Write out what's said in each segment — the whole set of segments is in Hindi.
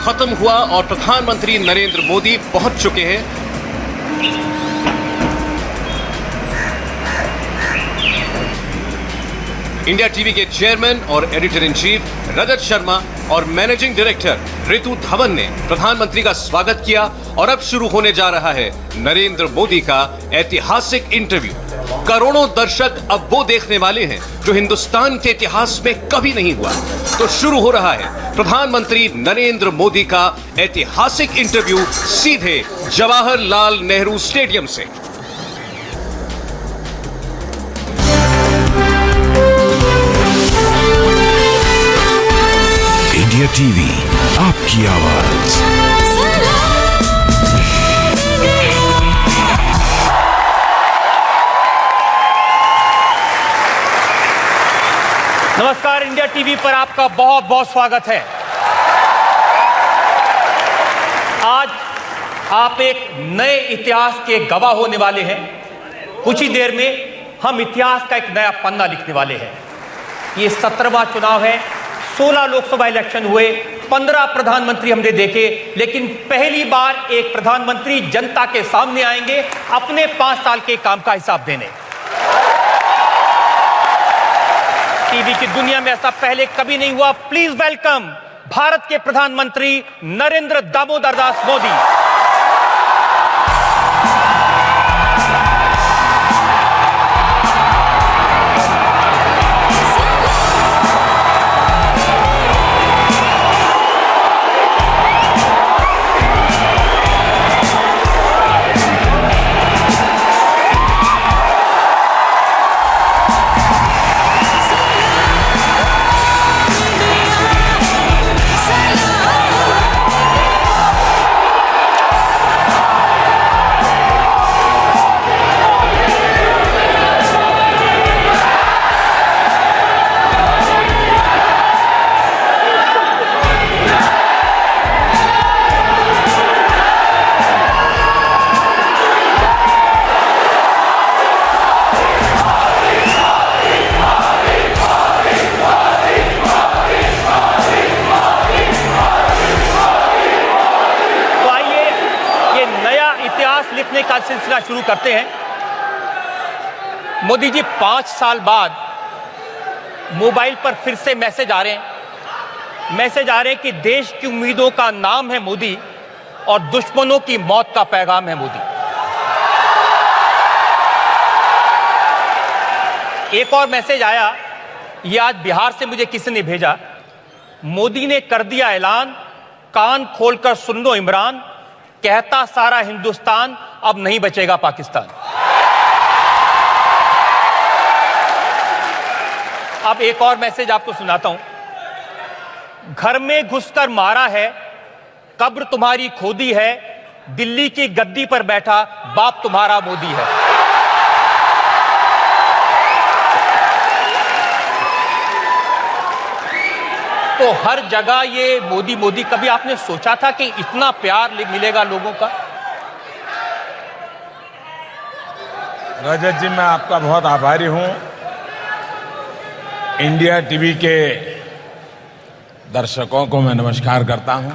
खत्म हुआ और प्रधानमंत्री नरेंद्र मोदी पहुंच चुके हैं। इंडिया टीवी के चेयरमैन और editor in chief Rajat Sharma और मैनेजिंग डायरेक्टर रितु धवन ने प्रधानमंत्री का स्वागत किया और अब शुरू होने जा रहा है नरेंद्र मोदी का ऐतिहासिक इंटरव्यू। करोड़ों दर्शक अब वो देखने वाले हैं जो हिंदुस्तान के इतिहास में कभी नहीं हुआ। तो शुरू हो रहा है प्रधानमंत्री नरेंद्र मोदी का ऐतिहासिक इंटरव्यू सीधे जवाहरलाल नेहरू स्टेडियम से। इंडिया टीवी, आपकी आवाज। नमस्कार, इंडिया टीवी पर आपका बहुत बहुत स्वागत है। आज आप एक नए इतिहास के गवाह होने वाले हैं। कुछ ही देर में हम इतिहास का एक नया पन्ना लिखने वाले हैं। ये 17वां चुनाव है। 16 लोकसभा इलेक्शन हुए, 15 प्रधानमंत्री हमने देखे, लेकिन पहली बार एक प्रधानमंत्री जनता के सामने आएंगे अपने 5 साल के काम का हिसाब देने। टीवी की दुनिया में ऐसा पहले कभी नहीं हुआ। प्लीज वेलकम भारत के प्रधानमंत्री नरेंद्र दामोदर दास मोदी। लिखने का सिलसिला शुरू करते हैं। मोदी जी, 5 साल बाद मोबाइल पर फिर से मैसेज आ रहे हैं कि देश की उम्मीदों का नाम है मोदी और दुश्मनों की मौत का पैगाम है मोदी। एक और मैसेज आया, ये आज बिहार से मुझे किसी ने भेजा। मोदी ने कर दिया ऐलान, कान खोलकर सुन लो इमरान, कहता सारा हिंदुस्तान अब नहीं बचेगा पाकिस्तान। अब एक और मैसेज आपको सुनाता हूं। घर में घुसकर मारा है, कब्र तुम्हारी खोदी है, दिल्ली की गद्दी पर बैठा बाप तुम्हारा मोदी है। तो हर जगह ये मोदी मोदी। कभी आपने सोचा था कि इतना प्यार मिलेगा लोगों का? रजत जी, मैं आपका बहुत आभारी हूं। इंडिया टीवी के दर्शकों को मैं नमस्कार करता हूं।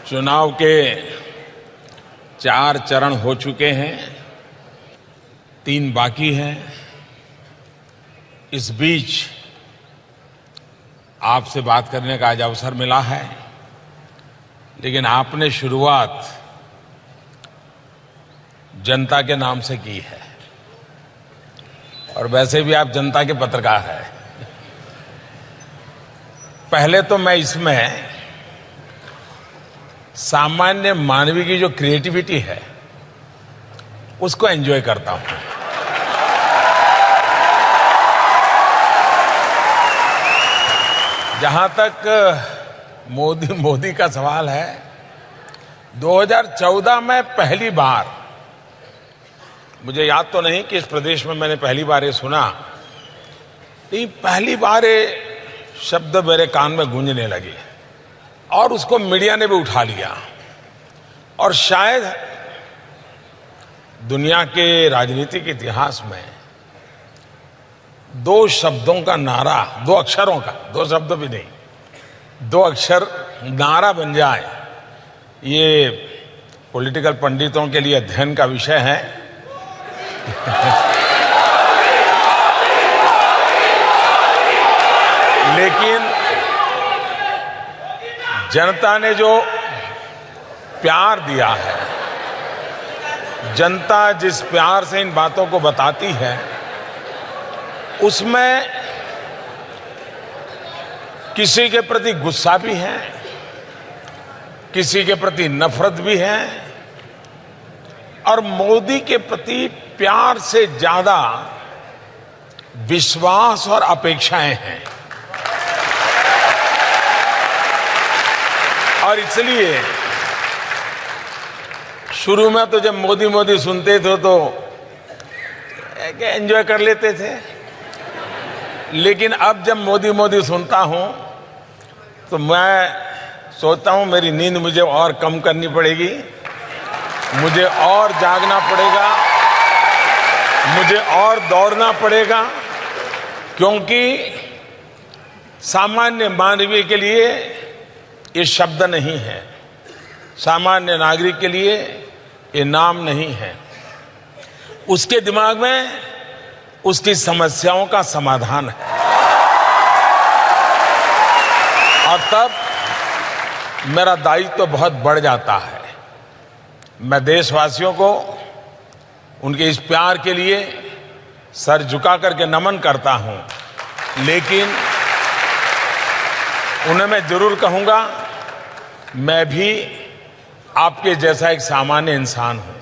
चुनाव के 4 चरण हो चुके हैं, 3 बाकी हैं। इस बीच आपसे बात करने का आज अवसर मिला है, लेकिन आपने शुरुआत जनता के नाम से की है और वैसे भी आप जनता के पत्रकार हैं। पहले तो मैं इसमें सामान्य मानवीय की जो क्रिएटिविटी है उसको एंजॉय करता हूं। जहां तक मोदी का सवाल है, 2014 में पहली बार, मुझे याद तो नहीं कि इस प्रदेश में मैंने पहली बार ये सुना, लेकिन पहली बार ये शब्द मेरे कान में गूंजने लगे और उसको मीडिया ने भी उठा लिया। और शायद दुनिया के राजनीतिक इतिहास में दो शब्दों का नारा, दो अक्षरों का, दो शब्द भी नहीं, दो अक्षर नारा बन जाए, ये पॉलिटिकल पंडितों के लिए अध्ययन का विषय है। लेकिन जनता ने जो प्यार दिया है, जनता जिस प्यार से इन बातों को बताती है, उसमें किसी के प्रति गुस्सा भी है, किसी के प्रति नफरत भी है, और मोदी के प्रति प्यार से ज्यादा विश्वास और अपेक्षाएं हैं। और इसलिए शुरू में तो जब मोदी मोदी सुनते थे तो एंजॉय कर लेते थे, लेकिन अब जब मोदी मोदी सुनता हूं तो मैं सोचता हूं मेरी नींद मुझे और कम करनी पड़ेगी, मुझे और जागना पड़ेगा, मुझे और दौड़ना पड़ेगा, क्योंकि सामान्य मानवीय के लिए ये शब्द नहीं है, सामान्य नागरिक के लिए ये नाम नहीं है। उसके दिमाग में उसकी समस्याओं का समाधान है, और तब मेरा दायित्व तो बहुत बढ़ जाता है। मैं देशवासियों को उनके इस प्यार के लिए सर झुका करके नमन करता हूं, लेकिन उन्हें मैं जरूर कहूंगा, मैं भी आपके जैसा एक सामान्य इंसान हूं।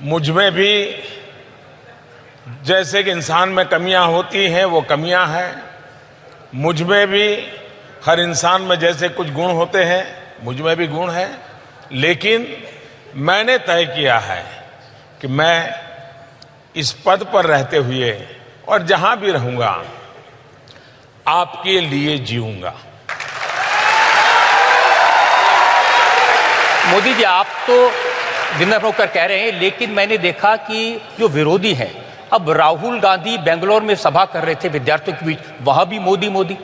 मुझ में भी जैसे कि इंसान में कमियां होती हैं वो कमियां हैं, मुझ में भी हर इंसान में जैसे कुछ गुण होते हैं मुझ में भी गुण है, लेकिन मैंने तय किया है कि मैं इस पद पर रहते हुए और जहां भी रहूंगा आपके लिए जीऊंगा। मोदी जी, आप तो विनम्र होकर कह रहे हैं, लेकिन मैंने देखा कि जो विरोधी हैं, अब राहुल गांधी बेंगलोर में सभा कर रहे थे विद्यार्थियों के बीच, वहां भी मोदी मोदी।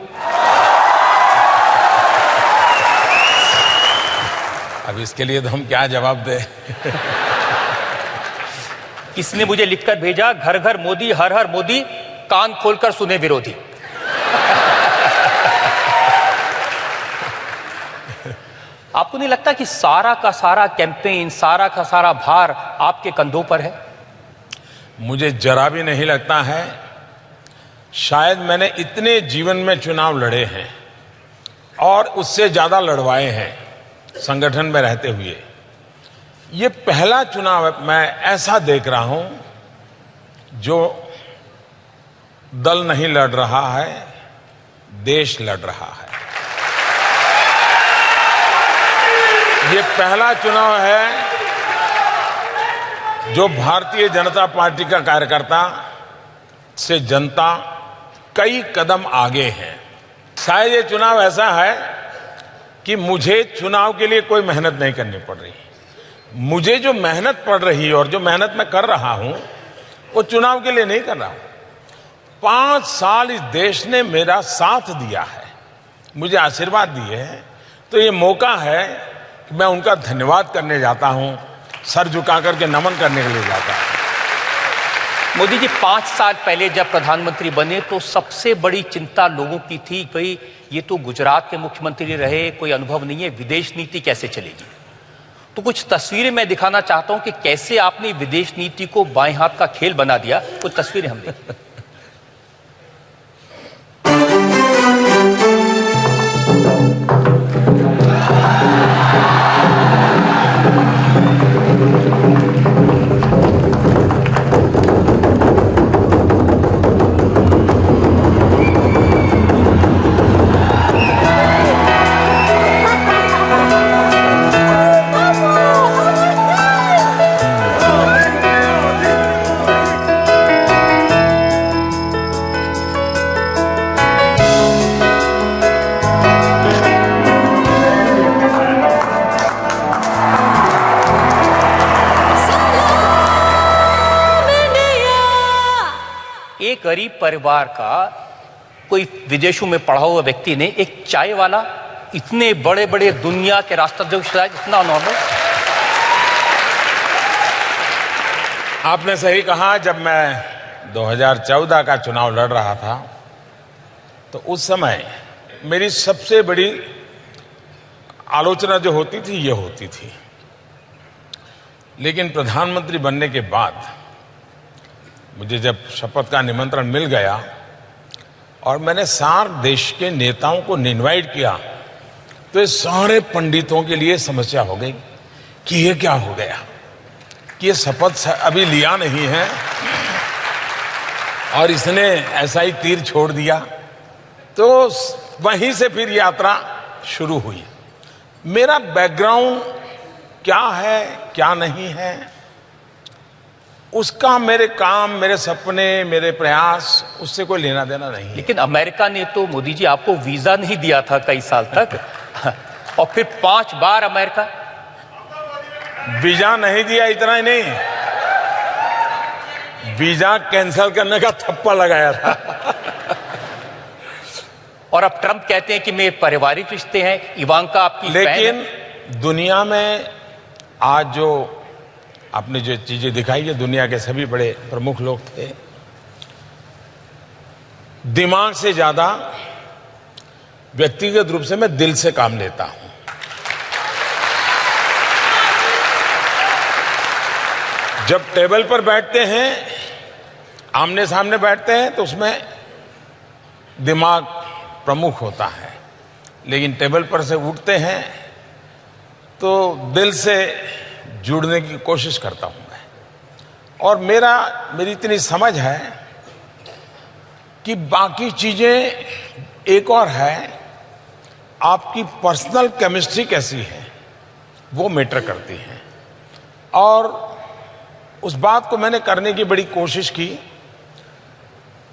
अब इसके लिए तो हम क्या जवाब दें? किसने मुझे लिखकर भेजा, घर घर मोदी, हर हर मोदी, कान खोलकर सुने विरोधी। आपको नहीं लगता कि सारा का सारा कैंपेन, सारा का सारा भार आपके कंधों पर है? मुझे जरा भी नहीं लगता है। शायद मैंने इतने जीवन में चुनाव लड़े हैं और उससे ज्यादा लड़वाए हैं संगठन में रहते हुए। ये पहला चुनाव मैं ऐसा देख रहा हूं जो दल नहीं लड़ रहा है, देश लड़ रहा है। ये पहला चुनाव है जो भारतीय जनता पार्टी का कार्यकर्ता से जनता कई कदम आगे है। शायद ये चुनाव ऐसा है कि मुझे चुनाव के लिए कोई मेहनत नहीं करनी पड़ रही। मुझे जो मेहनत पड़ रही है और जो मेहनत मैं कर रहा हूं वो चुनाव के लिए नहीं कर रहा हूं। 5 साल इस देश ने मेरा साथ दिया है, मुझे आशीर्वाद दिए हैं, तो ये मौका है कि मैं उनका धन्यवाद करने जाता हूं, सर झुका करके नमन करने के लिए जाता हूं। मोदी जी, 5 साल पहले जब प्रधानमंत्री बने तो सबसे बड़ी चिंता लोगों की थी, भाई ये तो गुजरात के मुख्यमंत्री रहे, कोई अनुभव नहीं है, विदेश नीति कैसे चलेगी। तो कुछ तस्वीरें मैं दिखाना चाहता हूं कि कैसे आपने विदेश नीति को बाएं हाथ का खेल बना दिया। कुछ तस्वीरें हम देखें। गरीब परिवार का कोई विदेशों में पढ़ा हुआ व्यक्ति ने एक चाय वाला इतने बड़े बड़े दुनिया के राष्ट्राध्यक्ष इतना नॉर्मल। आपने सही कहा। जब मैं 2014 का चुनाव लड़ रहा था तो उस समय मेरी सबसे बड़ी आलोचना जो होती थी ये होती थी, लेकिन प्रधानमंत्री बनने के बाद मुझे जब शपथ का निमंत्रण मिल गया और मैंने सार्क देश के नेताओं को इनवाइट किया तो ये सारे पंडितों के लिए समस्या हो गई कि ये क्या हो गया कि ये शपथ अभी लिया नहीं है और इसने ऐसा ही तीर छोड़ दिया। तो वहीं से फिर यात्रा शुरू हुई। मेरा बैकग्राउंड क्या है क्या नहीं है उसका मेरे काम, मेरे सपने, मेरे प्रयास उससे कोई लेना देना नहीं है। लेकिन अमेरिका ने तो मोदी जी आपको वीजा नहीं दिया था कई साल तक और फिर 5 बार अमेरिका वीजा नहीं दिया। इतना ही नहीं, वीजा कैंसिल करने का थप्पा लगाया था। और अब ट्रंप कहते हैं कि मेरे पारिवारिक रिश्ते हैं, इवांका आपकी लेकिन दुनिया में आज जो आपने जो चीजें दिखाई है, दुनिया के सभी बड़े प्रमुख लोग थे। दिमाग से ज्यादा व्यक्तिगत रूप से मैं दिल से काम लेता हूं। जब टेबल पर बैठते हैं, आमने सामने बैठते हैं तो उसमें दिमाग प्रमुख होता है, लेकिन टेबल पर से उठते हैं तो दिल से जुड़ने की कोशिश करता हूं मैं। और मेरी इतनी समझ है कि बाकी चीजें एक और है, आपकी पर्सनल केमिस्ट्री कैसी है वो मैटर करती है। और उस बात को मैंने करने की बड़ी कोशिश की।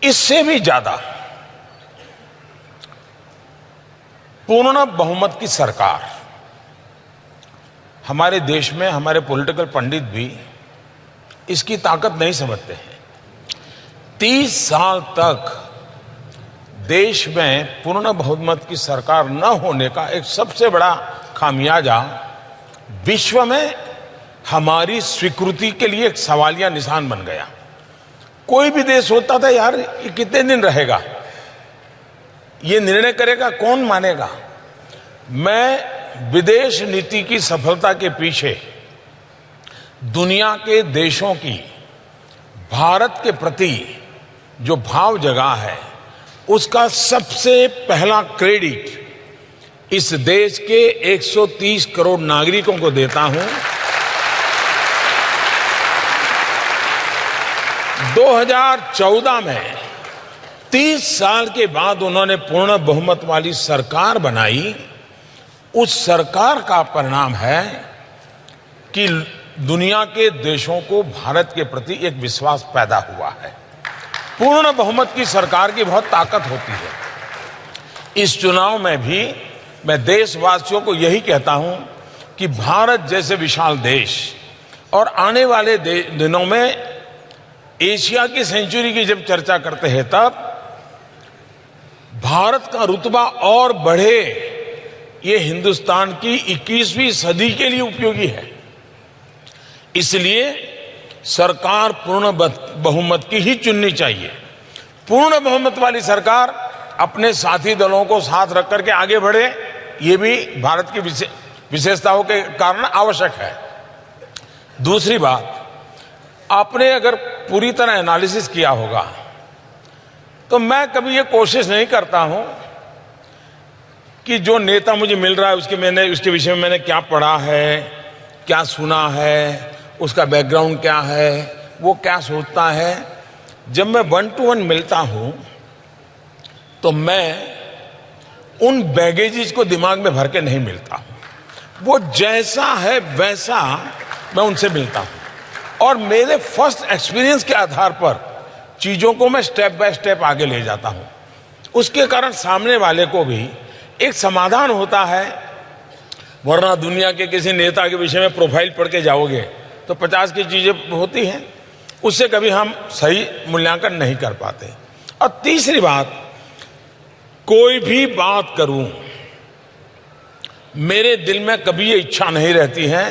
इससे भी ज्यादा पूर्ण बहुमत की सरकार हमारे देश में, हमारे पॉलिटिकल पंडित भी इसकी ताकत नहीं समझते हैं। 30 साल तक देश में पूर्ण बहुमत की सरकार न होने का एक सबसे बड़ा खामियाजा विश्व में हमारी स्वीकृति के लिए एक सवालिया निशान बन गया। कोई भी देश होता था, यार ये कितने दिन रहेगा, ये निर्णय करेगा कौन, मानेगा। मैं विदेश नीति की सफलता के पीछे दुनिया के देशों की भारत के प्रति जो भाव जगा है उसका सबसे पहला क्रेडिट इस देश के 130 करोड़ नागरिकों को देता हूं। 2014 में 30 साल के बाद उन्होंने पूर्ण बहुमत वाली सरकार बनाई। उस सरकार का परिणाम है कि दुनिया के देशों को भारत के प्रति एक विश्वास पैदा हुआ है। पूर्ण बहुमत की सरकार की बहुत ताकत होती है। इस चुनाव में भी मैं देशवासियों को यही कहता हूं कि भारत जैसे विशाल देश और आने वाले दिनों में एशिया की सेंचुरी की जब चर्चा करते हैं तब भारत का रुतबा और बढ़े, ये हिंदुस्तान की 21वीं सदी के लिए उपयोगी है। इसलिए सरकार पूर्ण बहुमत की ही चुननी चाहिए। पूर्ण बहुमत वाली सरकार अपने साथी दलों को साथ रख करके आगे बढ़े, ये भी भारत की विशेषताओं के कारण आवश्यक है। दूसरी बात, आपने अगर पूरी तरह एनालिसिस किया होगा तो मैं कभी ये कोशिश नहीं करता हूं कि जो नेता मुझे मिल रहा है उसके विषय में मैंने क्या पढ़ा है, क्या सुना है, उसका बैकग्राउंड क्या है, वो क्या सोचता है। जब मैं 1 to 1 मिलता हूं तो मैं उन बैगेजेस को दिमाग में भर के नहीं मिलता हूं। वो जैसा है वैसा मैं उनसे मिलता हूं और मेरे फर्स्ट एक्सपीरियंस के आधार पर चीजों को मैं स्टेप बाय स्टेप आगे ले जाता हूं। उसके कारण सामने वाले को भी एक समाधान होता है। वरना दुनिया के किसी नेता के विषय में प्रोफाइल पढ़ के जाओगे तो 50 की चीजें होती हैं, उससे कभी हम सही मूल्यांकन नहीं कर पाते। और तीसरी बात, कोई भी बात करूं, मेरे दिल में कभी ये इच्छा नहीं रहती है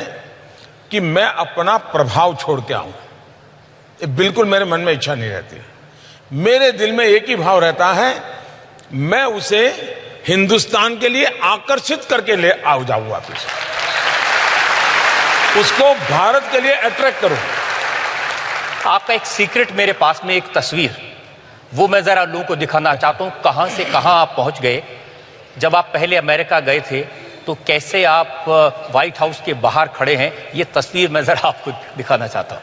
कि मैं अपना प्रभाव छोड़ के आऊं। ये बिल्कुल मेरे मन में इच्छा नहीं रहती। मेरे दिल में एक ही भाव रहता है, मैं उसे हिंदुस्तान के लिए आकर्षित करके ले आ जाऊं, वापिस उसको भारत के लिए अट्रैक्ट करूं। आपका एक सीक्रेट मेरे पास में, एक तस्वीर, वो मैं जरा लोगों को दिखाना चाहता हूं। कहां से कहां आप पहुंच गए। जब आप पहले अमेरिका गए थे तो कैसे आप व्हाइट हाउस के बाहर खड़े हैं, ये तस्वीर मैं जरा आपको दिखाना चाहता हूं।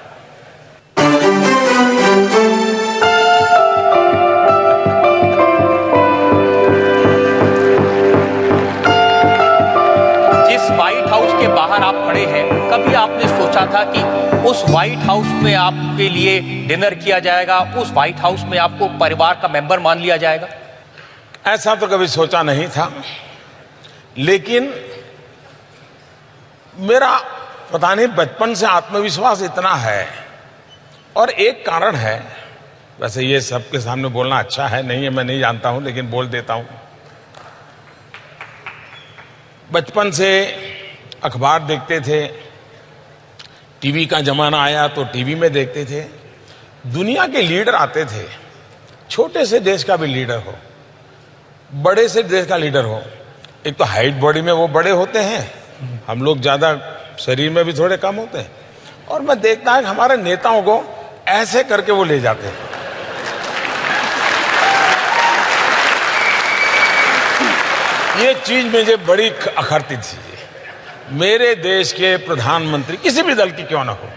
जिस व्हाइट हाउस के बाहर आप खड़े हैं, कभी आपने सोचा था कि उस व्हाइट हाउस में आपके लिए डिनर किया जाएगा, उस व्हाइट हाउस में आपको परिवार का मेंबर मान लिया जाएगा? ऐसा तो कभी सोचा नहीं था, लेकिन मेरा पता नहीं बचपन से आत्मविश्वास इतना है। और एक कारण है, वैसे ये सबके सामने बोलना अच्छा है नहीं है मैं नहीं जानता हूं, लेकिन बोल देता हूं। बचपन से अखबार देखते थे, टीवी का जमाना आया तो टीवी में देखते थे, दुनिया के लीडर आते थे, छोटे से देश का भी लीडर हो, बड़े से देश का लीडर हो। एक तो हाइट बॉडी में वो बड़े होते हैं, हम लोग ज्यादा शरीर में भी थोड़े कम होते हैं, और मैं देखता है कि हमारे नेताओं को ऐसे करके वो ले जाते हैं। ये चीज मुझे बड़ी अखरती थी। मेरे देश के प्रधानमंत्री किसी भी दल की क्यों ना हो,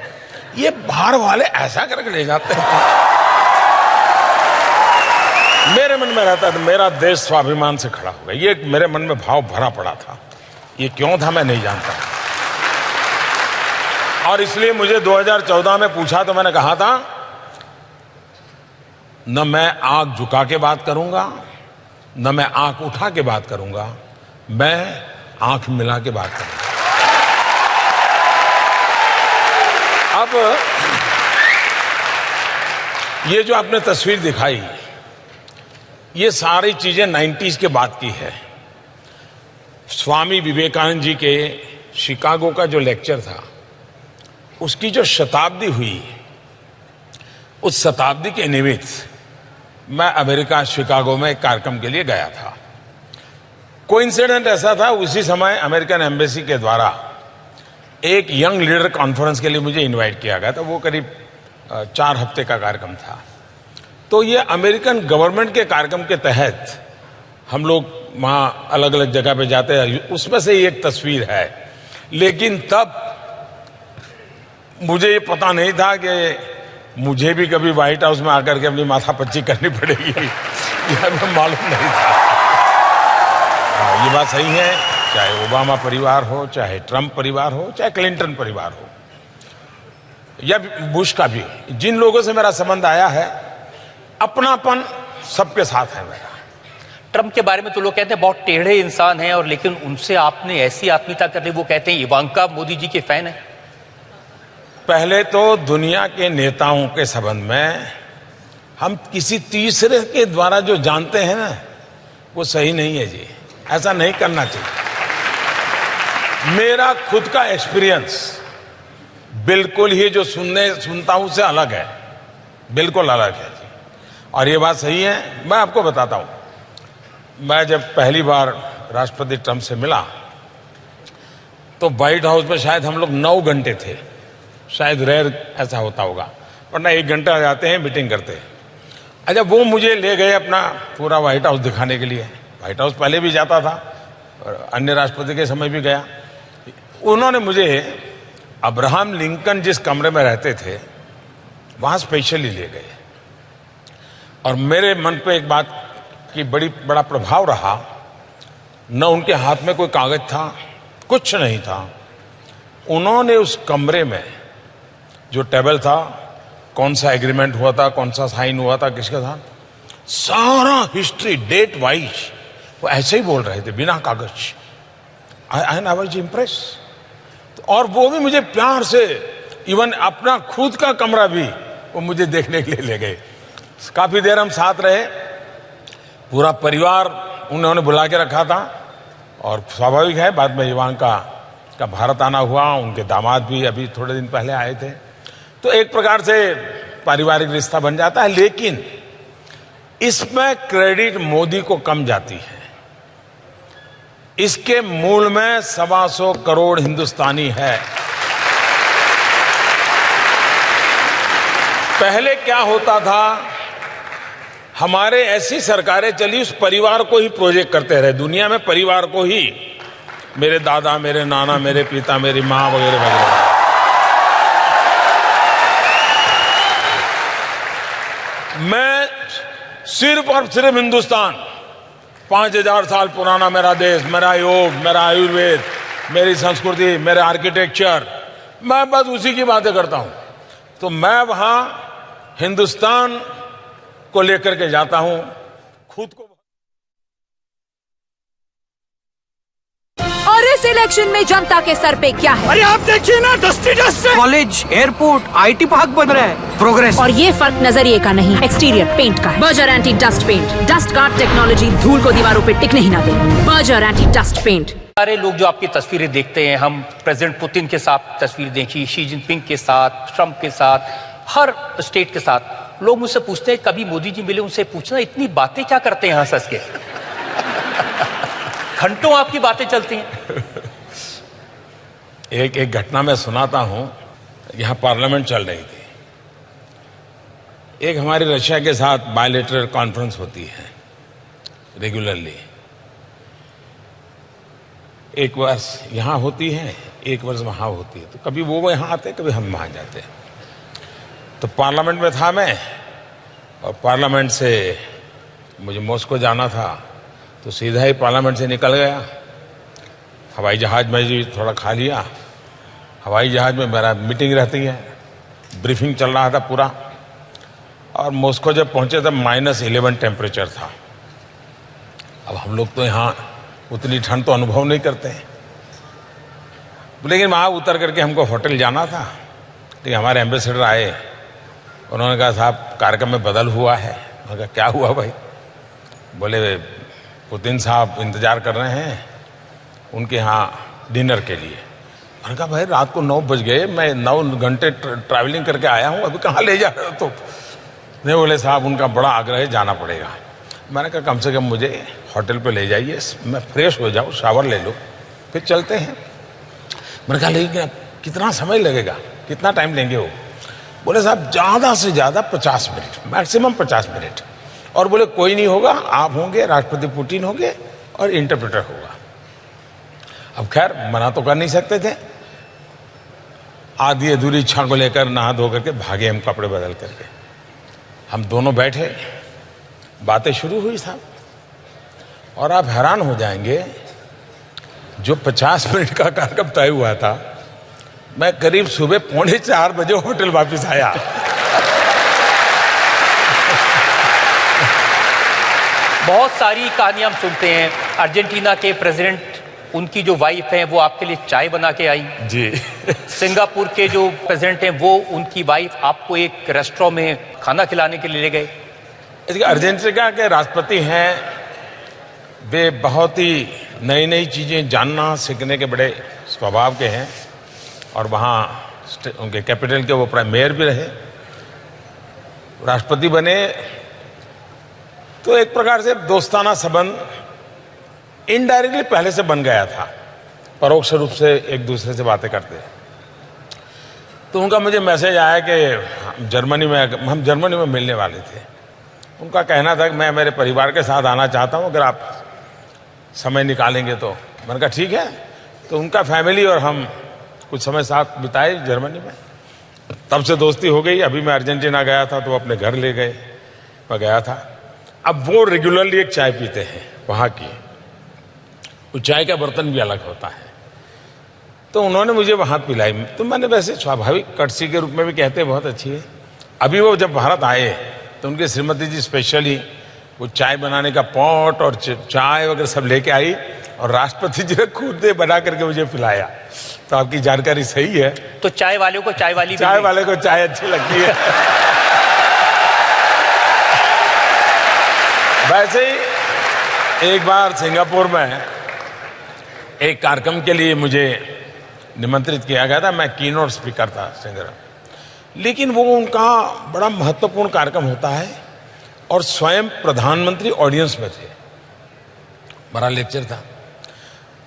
ये बाहर वाले ऐसा करके ले जाते हैं। मेरे मन में रहता था मेरा देश स्वाभिमान से खड़ा होगा, ये मेरे मन में भाव भरा पड़ा था। ये क्यों था मैं नहीं जानता, और इसलिए मुझे 2014 में पूछा तो मैंने कहा था, न मैं आंख झुका के बात करूंगा, न मैं आंख उठा के बात करूंगा, मैं आंख मिला के बात करूंगा। अब ये जो आपने तस्वीर दिखाई, ये सारी चीजें 90s के बाद की है। स्वामी विवेकानंद जी के शिकागो का जो लेक्चर था, उसकी जो शताब्दी हुई, उस शताब्दी के निमित्त मैं अमेरिका शिकागो में एक कार्यक्रम के लिए गया था। कोइंसिडेंट ऐसा था, उसी समय अमेरिकन एम्बेसी के द्वारा एक यंग लीडर कॉन्फ्रेंस के लिए मुझे इनवाइट किया गया था। वो करीब 4 हफ्ते का कार्यक्रम था। तो ये अमेरिकन गवर्नमेंट के कार्यक्रम के तहत हम लोग वहाँ अलग अलग जगह पे जाते हैं, उसमें से एक तस्वीर है। लेकिन तब मुझे ये पता नहीं था कि मुझे भी कभी व्हाइट हाउस में आकर के अपनी माथापच्ची करनी पड़ेगी, यह हमें मालूम नहीं था। ये बात सही है, चाहे ओबामा परिवार हो, चाहे ट्रंप परिवार हो, चाहे क्लिंटन परिवार हो, या बुश का भी, जिन लोगों से मेरा संबंध आया है, अपनापन सबके साथ है मेरा। ट्रंप के बारे में तो लोग कहते हैं बहुत टेढ़े इंसान हैं, और लेकिन उनसे आपने ऐसी आत्मीयता कर ली, वो कहते हैं इवांका मोदी जी के फैन है। पहले तो दुनिया के नेताओं के संबंध में हम किसी तीसरे के द्वारा जो जानते हैं ना, वो सही नहीं है जी, ऐसा नहीं करना चाहिए। मेरा खुद का एक्सपीरियंस बिल्कुल ही जो सुनता हूं से अलग है, बिल्कुल अलग है जी। और ये बात सही है, मैं आपको बताता हूं। मैं जब पहली बार राष्ट्रपति ट्रंप से मिला तो व्हाइट हाउस में शायद हम लोग 9 घंटे थे, शायद रेयर ऐसा होता होगा, वरना 1 घंटा जाते हैं मीटिंग करते हैं। अच्छा, वो मुझे ले गए अपना पूरा व्हाइट हाउस दिखाने के लिए। व्हाइट हाउस पहले भी जाता था और अन्य राष्ट्रपति के समय भी गया। उन्होंने मुझे अब्राहम लिंकन जिस कमरे में रहते थे वहां स्पेशली ले गए, और मेरे मन पे एक बात की बड़ा प्रभाव रहा। न उनके हाथ में कोई कागज था, कुछ नहीं था। उन्होंने उस कमरे में जो टेबल था, कौन सा एग्रीमेंट हुआ था, कौन सा साइन हुआ था, किसके साथ, सारा हिस्ट्री डेट वाइज वो ऐसे ही बोल रहे थे बिना कागज। I was impress. और वो भी मुझे प्यार से, इवन अपना खुद का कमरा भी वो मुझे देखने के लिए ले गए। काफी देर हम साथ रहे। पूरा परिवार उन्होंने बुला के रखा था और स्वाभाविक है बाद में इवांका का भारत आना हुआ, उनके दामाद भी अभी थोड़े दिन पहले आए थे, तो एक प्रकार से पारिवारिक रिश्ता बन जाता है। लेकिन इसमें क्रेडिट मोदी को कम जाती है। इसके मूल में 125 करोड़ हिंदुस्तानी है। पहले क्या होता था, हमारे ऐसी सरकारें चली उस परिवार को ही प्रोजेक्ट करते रहे, दुनिया में परिवार को ही, मेरे दादा, मेरे नाना, मेरे पिता, मेरी माँ वगैरह वगैरह। मैं सिर्फ और सिर्फ हिंदुस्तान, 5000 साल पुराना मेरा देश, मेरा योग, मेरा आयुर्वेद, मेरी संस्कृति, मेरे आर्किटेक्चर, मैं बस उसी की बातें करता हूं। तो मैं वहां हिंदुस्तान को लेकर के जाता हूं, खुद को। और इस इलेक्शन में जनता के सर पे क्या है? अरे आप देखिए ना, dusty dust, college, airport, IT park बन रहा है, प्रोग्रेस। और ये फर्क नजरिए का नहीं, एक्सटीरियर पेंट का है। Berger anti dust paint, dust guard technology, धूल को दीवारों पे टिकने ही ना दे। Berger anti dust paint. सारे लोग जो आपकी तस्वीरें देखते हैं, हम प्रेसिडेंट पुतिन के साथ तस्वीर देखी, शी जिनपिंग के साथ, ट्रंप के साथ, हर स्टेट के साथ, लोग मुझसे पूछते हैं कभी मोदी जी मिले, उनसे पूछना इतनी बातें क्या करते हैं हंस हंस के। घंटों आपकी बातें चलती हैं। एक घटना मैं सुनाता हूं। यहां पार्लियामेंट चल रही थी, एक हमारी रशिया के साथ बायलैटरल कॉन्फ्रेंस होती है रेगुलरली, एक वर्ष यहां होती है, एक वर्ष वहां होती है। तो कभी वो यहां आते, कभी हम वहां जाते। तो पार्लियामेंट में था मैं, और पार्लियामेंट से मुझे मॉस्को जाना था, तो सीधा ही पार्लियामेंट से निकल गया। हवाई जहाज में जी थोड़ा खा लिया। हवाई जहाज में मेरा मीटिंग रहती है, ब्रीफिंग चल रहा था पूरा। और मॉस्को जब पहुंचे तब -11 टेम्परेचर था। अब हम लोग तो यहाँ उतनी ठंड तो अनुभव नहीं करते हैं, लेकिन वहाँ उतर करके हमको होटल जाना था। ठीक, हमारे एम्बेसडर आए, उन्होंने कहा साहब कार्यक्रम में बदल हुआ है। मैंने कहा क्या हुआ भाई? बोले पुतिन साहब इंतजार कर रहे हैं उनके यहाँ डिनर के लिए। मैंने कहा भाई रात को 9 बज गए, मैं 9 घंटे ट्रैवलिंग करके आया हूँ, अभी कहाँ ले जा रहे हो? तो नहीं, बोले साहब उनका बड़ा आग्रह है, जाना पड़ेगा। मैंने कहा कम से कम मुझे होटल पे ले जाइए, मैं फ्रेश हो जाऊँ, शावर ले लो, फिर चलते हैं। मैंने कहा लेकिन कितना समय लगेगा, कितना टाइम लेंगे वो? बोले साहब ज़्यादा से ज़्यादा 50 मिनट, मैक्सिमम 50 मिनट। और बोले कोई नहीं होगा, आप होंगे, राष्ट्रपति पुतिन होंगे और इंटरप्रेटर होगा। अब खैर मना तो कर नहीं सकते थे। आधी अधूरी इच्छा को लेकर नहा धो करके भागे हम, कपड़े बदल करके। हम दोनों बैठे, बातें शुरू हुई साहब, और आप हैरान हो जाएंगे, जो 50 मिनट का कार्यक्रम तय हुआ था, मैं करीब सुबह 3:45 बजे होटल वापस आया। बहुत सारी कहानियां हम सुनते हैं। अर्जेंटीना के प्रेसिडेंट, उनकी जो वाइफ है वो आपके लिए चाय बना के आई जी। सिंगापुर के जो प्रेसिडेंट हैं वो, उनकी वाइफ आपको एक रेस्टोरेंट में खाना खिलाने के लिए ले गए। अर्जेंटीना के राष्ट्रपति हैं, वे बहुत ही नई नई चीज़ें जानना सीखने के बड़े स्वभाव के हैं। और वहाँ उनके कैपिटल के वो प्राइम मेयर भी रहे, राष्ट्रपति बने। तो एक प्रकार से दोस्ताना संबंध इनडायरेक्टली पहले से बन गया था, परोक्ष रूप से एक दूसरे से बातें करते। तो उनका मुझे मैसेज आया कि हम जर्मनी में मिलने वाले थे। उनका कहना था कि मैं मेरे परिवार के साथ आना चाहता हूँ, अगर आप समय निकालेंगे तो। मैंने कहा ठीक है। तो उनका फैमिली और हम कुछ समय साथ बिताए जर्मनी में, तब से दोस्ती हो गई। अभी मैं अर्जेंटीना गया था तो अपने घर ले गए, मैं गया था। अब वो रेगुलरली एक चाय पीते हैं वहाँ की, वो चाय का बर्तन भी अलग होता है। तो उन्होंने मुझे वहाँ पिलाई, तो मैंने वैसे स्वाभाविक कर्टसी के रूप में भी कहते हैं बहुत अच्छी है। अभी वो जब भारत आए तो उनके श्रीमती जी स्पेशली वो चाय बनाने का पॉट और चाय वगैरह सब लेके आई, और राष्ट्रपति जी ने खुद ने बना करके मुझे पिलाया। तो आपकी जानकारी सही है। तो चाय वाले को चाय वाली, चाय वाले को चाय अच्छी लगती है। वैसे ही एक बार सिंगापुर में एक कार्यक्रम के लिए मुझे निमंत्रित किया गया था। मैं कीनोट स्पीकर था सिंगापुर, लेकिन वो उनका बड़ा महत्वपूर्ण कार्यक्रम होता है और स्वयं प्रधानमंत्री ऑडियंस में थे। बड़ा लेक्चर था।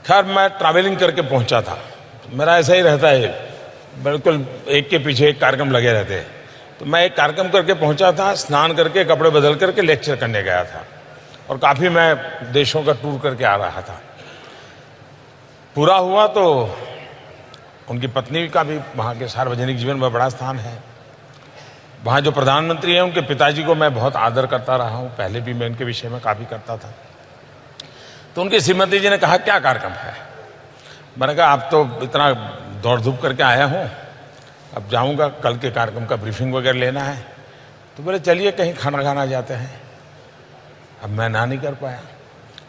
खैर मैं ट्रैवलिंग करके पहुंचा था। मेरा ऐसा ही रहता है, बिल्कुल एक के पीछे एक कार्यक्रम लगे रहते हैं। तो मैं एक कार्यक्रम करके पहुंचा था, स्नान करके कपड़े बदल करके लेक्चर करने गया था और काफ़ी मैं देशों का टूर करके आ रहा था। पूरा हुआ तो उनकी पत्नी का भी वहाँ के सार्वजनिक जीवन में बड़ा स्थान है। वहाँ जो प्रधानमंत्री हैं उनके पिताजी को मैं बहुत आदर करता रहा हूँ, पहले भी मैं उनके विषय में काफ़ी करता था। तो उनकी श्रीमती जी ने कहा क्या कार्यक्रम है। मैंने कहा आप तो इतना दौड़ धूप करके आया हूँ, अब जाऊँगा, कल के कार्यक्रम का ब्रीफिंग वगैरह लेना है। तो बोले चलिए कहीं खाना खाना जाते हैं। अब मैं ना नहीं कर पाया,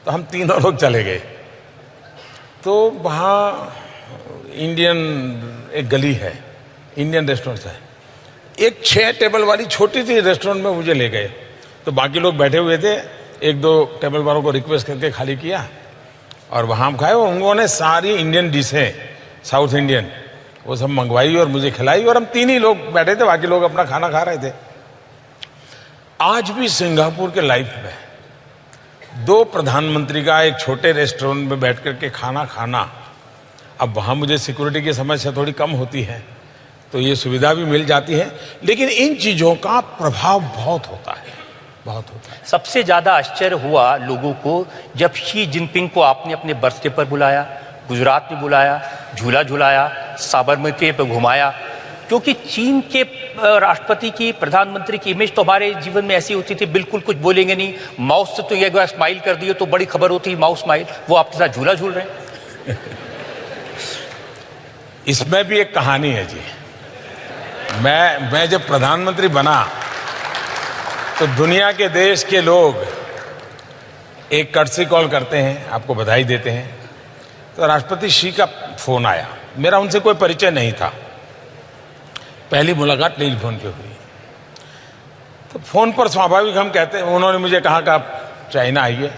तो हम तीनों लोग चले गए। तो वहाँ इंडियन एक गली है, इंडियन रेस्टोरेंट है। एक 6 टेबल वाली छोटी सी रेस्टोरेंट में मुझे ले गए। तो बाकी लोग बैठे हुए थे, 1-2 टेबल वालों को रिक्वेस्ट करके खाली किया और वहाँ हम खाए। और उन्होंने सारी इंडियन डिशें, साउथ इंडियन, वो सब मंगवाई और मुझे खिलाई और हम 3 ही लोग बैठे थे, बाकी लोग अपना खाना खा रहे थे। आज भी सिंगापुर के लाइफ में 2 प्रधानमंत्री का एक छोटे रेस्टोरेंट में बैठ करके खाना खाना, अब वहाँ मुझे सिक्योरिटी की समस्या थोड़ी कम होती है तो ये सुविधा भी मिल जाती है, लेकिन इन चीज़ों का प्रभाव बहुत होता है, बहुत होता है। सबसे ज्यादा आश्चर्य हुआ लोगों को जब शी जिनपिंग को आपने अपने बर्थडे पर बुलाया, गुजरात में बुलाया, झूला झुलाया, साबरमती पे घुमाया। क्योंकि चीन के राष्ट्रपति की, प्रधानमंत्री की इमेज तो हमारे जीवन में ऐसी होती थी, बिल्कुल कुछ बोलेंगे नहीं, माउस से तो एक बार स्माइल कर दिए तो बड़ी खबर होती, माउस स्माइल। वो आपके साथ झूला झूल रहे हैं। इसमें भी एक कहानी है जी। मैं जब प्रधानमंत्री बना तो दुनिया के देश के लोग एक कर्टसी कॉल करते हैं, आपको बधाई देते हैं। तो राष्ट्रपति शी का फोन आया, मेरा उनसे कोई परिचय नहीं था, पहली मुलाकात टेलीफोन पे हुई। तो फोन पर स्वाभाविक हम कहते हैं, उन्होंने मुझे कहा कि आप चाइना आइए,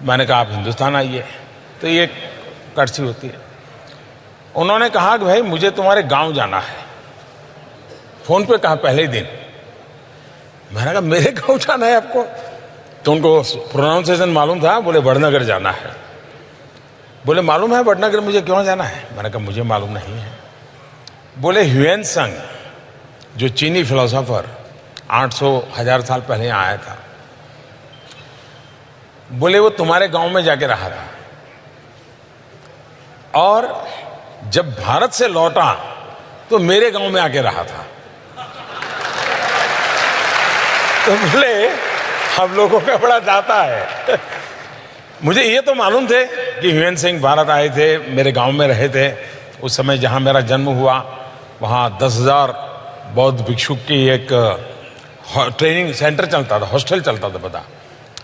मैंने कहा आप हिंदुस्तान आइए, तो ये कर्टसी होती है। उन्होंने कहा कि भाई मुझे तुम्हारे गांव जाना है, फोन पे कहा पहले ही दिन। मैंने कहा मेरे गांव जाना है आपको? तो उनको प्रोनाउंसिएशन मालूम था, बोले वडनगर जाना है। बोले मालूम है वडनगर मुझे क्यों जाना है? मैंने कहा मुझे मालूम नहीं है। बोले ह्यूएनत्सांग जो चीनी फिलोसोफर 800-1000 साल पहले यहाँ आया था, बोले वो तुम्हारे गांव में जाके रहा था और जब भारत से लौटा तो मेरे गांव में आके रहा था। तो बोले हम लोगों का बड़ा जाता है। मुझे ये तो मालूम थे कि ह्यूएन सिंह भारत आए थे, मेरे गांव में रहे थे। उस समय जहां मेरा जन्म हुआ वहां 10,000 बौद्ध भिक्षुक की एक ट्रेनिंग सेंटर चलता था, हॉस्टल चलता था बता,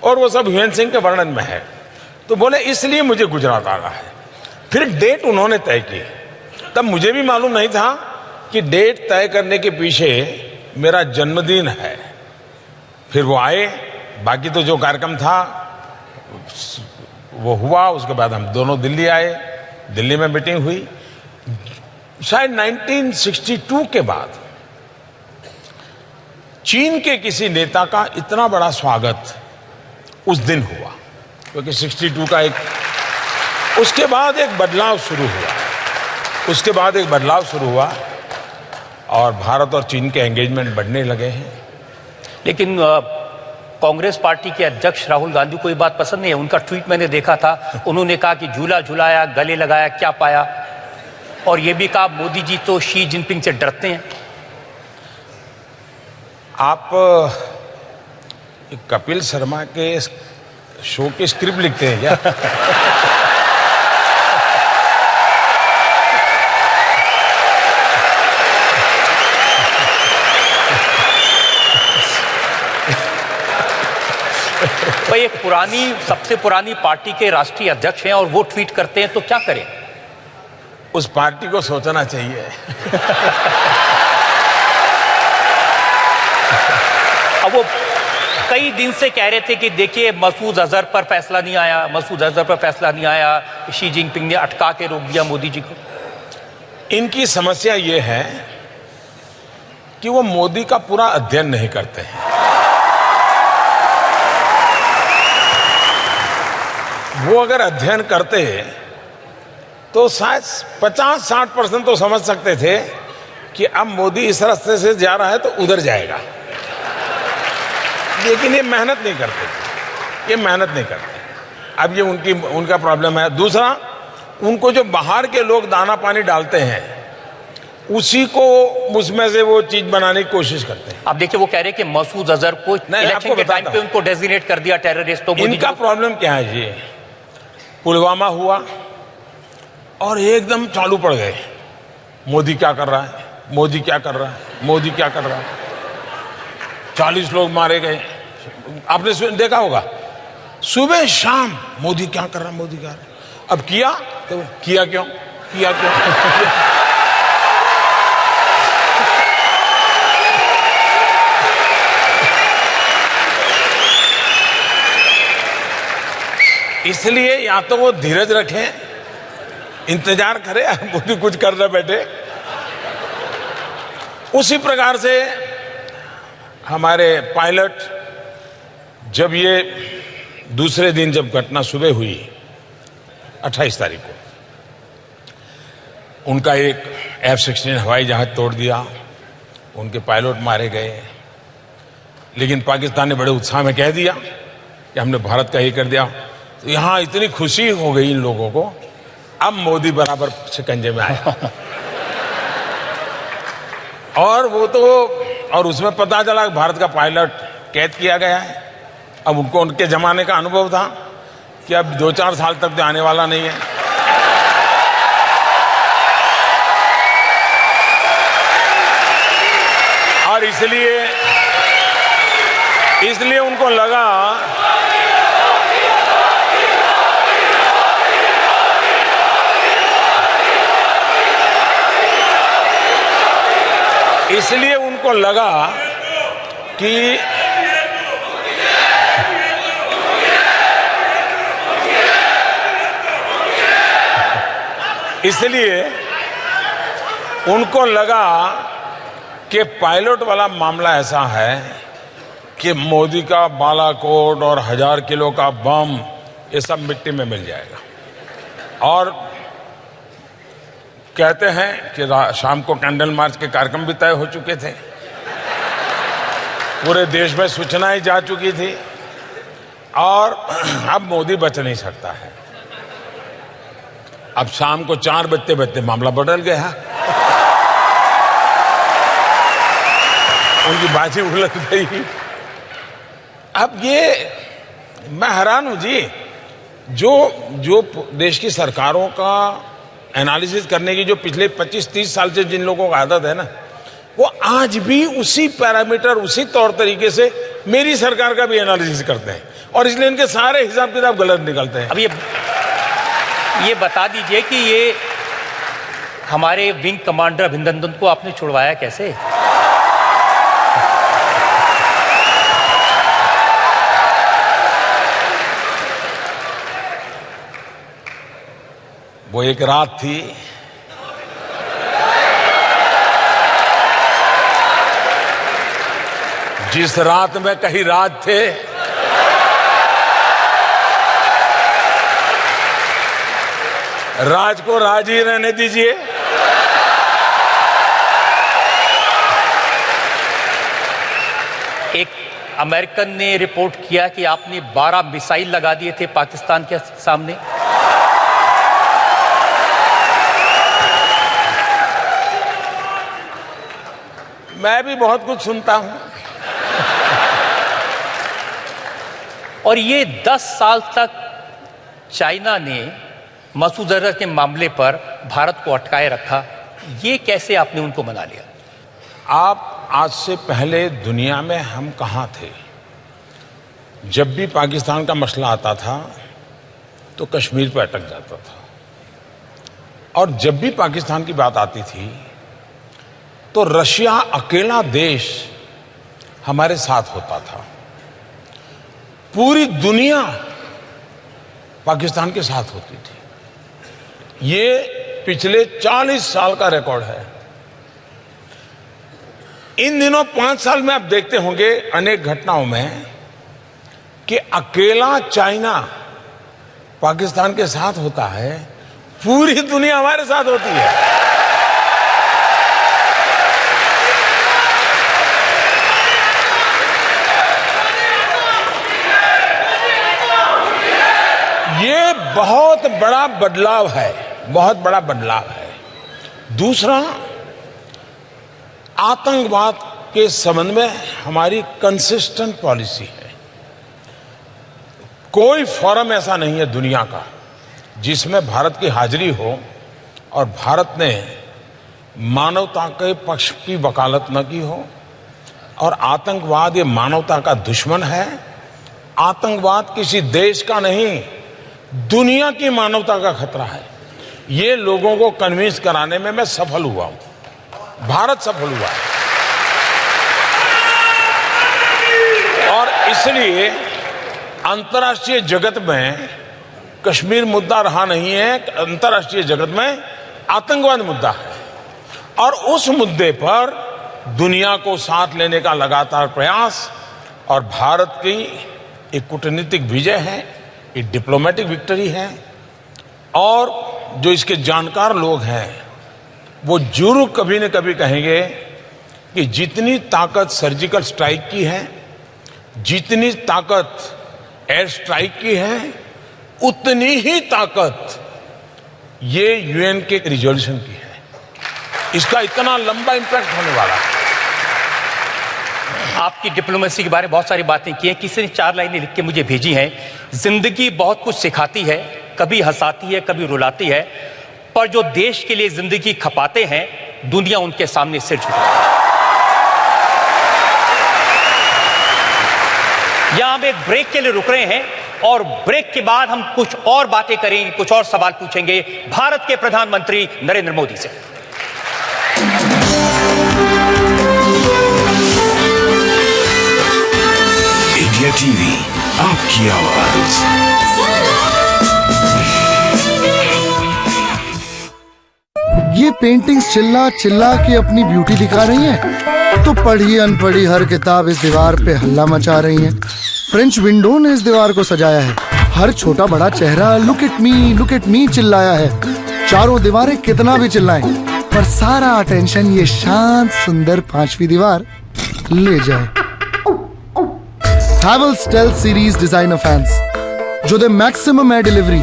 और वो सब ह्यूएन सिंह के वर्णन में है। तो बोले इसलिए मुझे गुजरात आना है। फिर डेट उन्होंने तय की, तब मुझे भी मालूम नहीं था कि डेट तय करने के पीछे मेरा जन्मदिन है। फिर वो आए, बाकी तो जो कार्यक्रम था वो हुआ। उसके बाद हम दोनों दिल्ली आए, दिल्ली में मीटिंग हुई। शायद 1962 के बाद चीन के किसी नेता का इतना बड़ा स्वागत उस दिन हुआ, क्योंकि 62 का उसके बाद एक बदलाव शुरू हुआ और भारत और चीन के एंगेजमेंट बढ़ने लगे हैं। लेकिन कांग्रेस पार्टी के अध्यक्ष राहुल गांधी को ये बात पसंद नहीं है। उनका ट्वीट मैंने देखा था, उन्होंने कहा कि झूला झुलाया, गले लगाया, क्या पाया, और ये भी कहा मोदी जी तो शी जिनपिंग से डरते हैं। आप कपिल शर्मा के शो की स्क्रिप्ट लिखते हैं क्या? भाई एक सबसे पुरानी पार्टी के राष्ट्रीय अध्यक्ष हैं और वो ट्वीट करते हैं तो क्या करें? उस पार्टी को सोचना चाहिए। अब वो कई दिन से कह रहे थे कि देखिए मसूद अजहर पर फैसला नहीं आया, मसूद अजहर पर फैसला नहीं आया, शी जिनपिंग ने अटका के रोक दिया मोदी जी को। इनकी समस्या ये है कि वो मोदी का पूरा अध्ययन नहीं करते हैं। वो अगर अध्ययन करते तो शायद 50-60% तो समझ सकते थे कि अब मोदी इस रास्ते से जा रहा है तो उधर जाएगा, लेकिन ये मेहनत नहीं करते, ये मेहनत नहीं करते। अब ये उनका प्रॉब्लम है। दूसरा, उनको जो बाहर के लोग दाना पानी डालते हैं उसी को उसमें से वो चीज बनाने की कोशिश करते हैं। अब देखिए वो कह रहे हैं कि मसूद अजहर को इलेक्शन के टाइम पे उनको डेजिग्नेट कर दिया टेररिस्ट। तो इनका प्रॉब्लम क्या है जी, पुलवामा हुआ और एकदम चालू पड़ गए, मोदी क्या कर रहा है, मोदी क्या कर रहा है, मोदी क्या कर रहा है। 40 लोग मारे गए, आपने देखा होगा, सुबह शाम मोदी क्या कर रहा है, मोदी क्या कर रहा है। अब किया तो किया क्यों, किया क्यों? इसलिए या तो वो धीरज रखें, इंतजार करें, मोदी कुछ कर रहे बैठे। उसी प्रकार से हमारे पायलट, जब ये दूसरे दिन जब घटना सुबह हुई 28 तारीख को, उनका एक F-16 हवाई जहाज तोड़ दिया, उनके पायलट मारे गए, लेकिन पाकिस्तान ने बड़े उत्साह में कह दिया कि हमने भारत का ये कर दिया। तो यहां इतनी खुशी हो गई इन लोगों को, अब मोदी बराबर शिकंजे में आया। और वो तो, और उसमें पता चला कि भारत का पायलट कैद किया गया है। अब उनको उनके जमाने का अनुभव था कि अब 2-4 साल तक तो आने वाला नहीं है। और इसलिए उनको लगा कि कि पायलट वाला मामला ऐसा है कि मोदी का बालाकोट और 1000 किलो का बम ये सब मिट्टी में मिल जाएगा। और कहते हैं कि शाम को कैंडल मार्च के कार्यक्रम भी तय हो चुके थे, पूरे देश में सूचनाएं जा चुकी थी, और अब मोदी बच नहीं सकता है। अब शाम को 4 बजते बजते मामला बदल गया, उनकी बाजी उलट गई। अब ये मैं हैरान हूं जी, जो देश की सरकारों का एनालिसिस करने की जो पिछले 25-30 साल से जिन लोगों को आदत है ना, वो आज भी उसी पैरामीटर, उसी तौर तरीके से मेरी सरकार का भी एनालिसिस करते हैं, और इसलिए इनके सारे हिसाब किताब गलत निकलते हैं। अब ये बता दीजिए कि ये हमारे विंग कमांडर अभिनंदन को आपने छुड़वाया कैसे? वो एक रात थी, जिस रात में कहीं राज थे, राज को राज ही रहने दीजिए। एक अमेरिकन ने रिपोर्ट किया कि आपने 12 मिसाइल लगा दिए थे पाकिस्तान के सामने। मैं भी बहुत कुछ सुनता हूं, और ये 10 साल तक चाइना ने मसूद अजहर के मामले पर भारत को अटकाए रखा, ये कैसे आपने उनको मना लिया? आप आज से पहले दुनिया में हम कहां थे? जब भी पाकिस्तान का मसला आता था तो कश्मीर पर अटक जाता था, और जब भी पाकिस्तान की बात आती थी तो रशिया अकेला देश हमारे साथ होता था। पूरी दुनिया पाकिस्तान के साथ होती थी। ये पिछले 40 साल का रिकॉर्ड है। इन दिनों 5 साल में आप देखते होंगे अनेक घटनाओं में कि अकेला चाइना पाकिस्तान के साथ होता है, पूरी दुनिया हमारे साथ होती है। ये बहुत बड़ा बदलाव है, बहुत बड़ा बदलाव है। दूसरा, आतंकवाद के संबंध में हमारी कंसिस्टेंट पॉलिसी है। कोई फोरम ऐसा नहीं है दुनिया का जिसमें भारत की हाजिरी हो और भारत ने मानवता के पक्ष की वकालत न की हो। और आतंकवाद ये मानवता का दुश्मन है। आतंकवाद किसी देश का नहीं, दुनिया की मानवता का खतरा है। ये लोगों को कन्विंस कराने में मैं सफल हुआ हूं, भारत सफल हुआ है। और इसलिए अंतर्राष्ट्रीय जगत में कश्मीर मुद्दा रहा नहीं है, अंतर्राष्ट्रीय जगत में आतंकवाद मुद्दा है। और उस मुद्दे पर दुनिया को साथ लेने का लगातार प्रयास और भारत की एक कूटनीतिक विजय है, एक डिप्लोमेटिक विक्ट्री है। और जो इसके जानकार लोग हैं वो जरूर कभी न कभी कहेंगे कि जितनी ताकत सर्जिकल स्ट्राइक की है, जितनी ताकत एयर स्ट्राइक की है, उतनी ही ताकत ये यूएन के रिजोल्यूशन की है। इसका इतना लंबा इंपैक्ट होने वाला है। आपकी डिप्लोमेसी के बारे में बहुत सारी बातें की हैं। किसी ने 4 लाइनें लिख के मुझे भेजी हैं। जिंदगी बहुत कुछ सिखाती है, कभी हंसाती है, कभी रुलाती है, पर जो देश के लिए जिंदगी खपाते हैं, दुनिया उनके सामने सिर झुकाती है। यहां हम एक ब्रेक के लिए रुक रहे हैं और ब्रेक के बाद हम कुछ और बातें करेंगे, कुछ और सवाल पूछेंगे भारत के प्रधानमंत्री नरेंद्र मोदी से। इंडिया टीवी आपकी आवाज। ये पेंटिंग्स चिल्ला चिल्ला के अपनी ब्यूटी दिखा रही हैं, तो पढ़ी अनपढ़ी हर किताब इस दीवार पे हल्ला मचा रही है। फ्रेंच विंडो ने इस दीवार को सजाया है। हर छोटा बड़ा चेहरा लुक एट मी चिल्लाया है। चारों दीवारें कितना भी चिल्लाएं, पर सारा अटेंशन ये शांत सुंदर 5वीं दीवार ले जाए। Havells stealth series designer fans, जो दे मैक्सिमम एयर डिलीवरी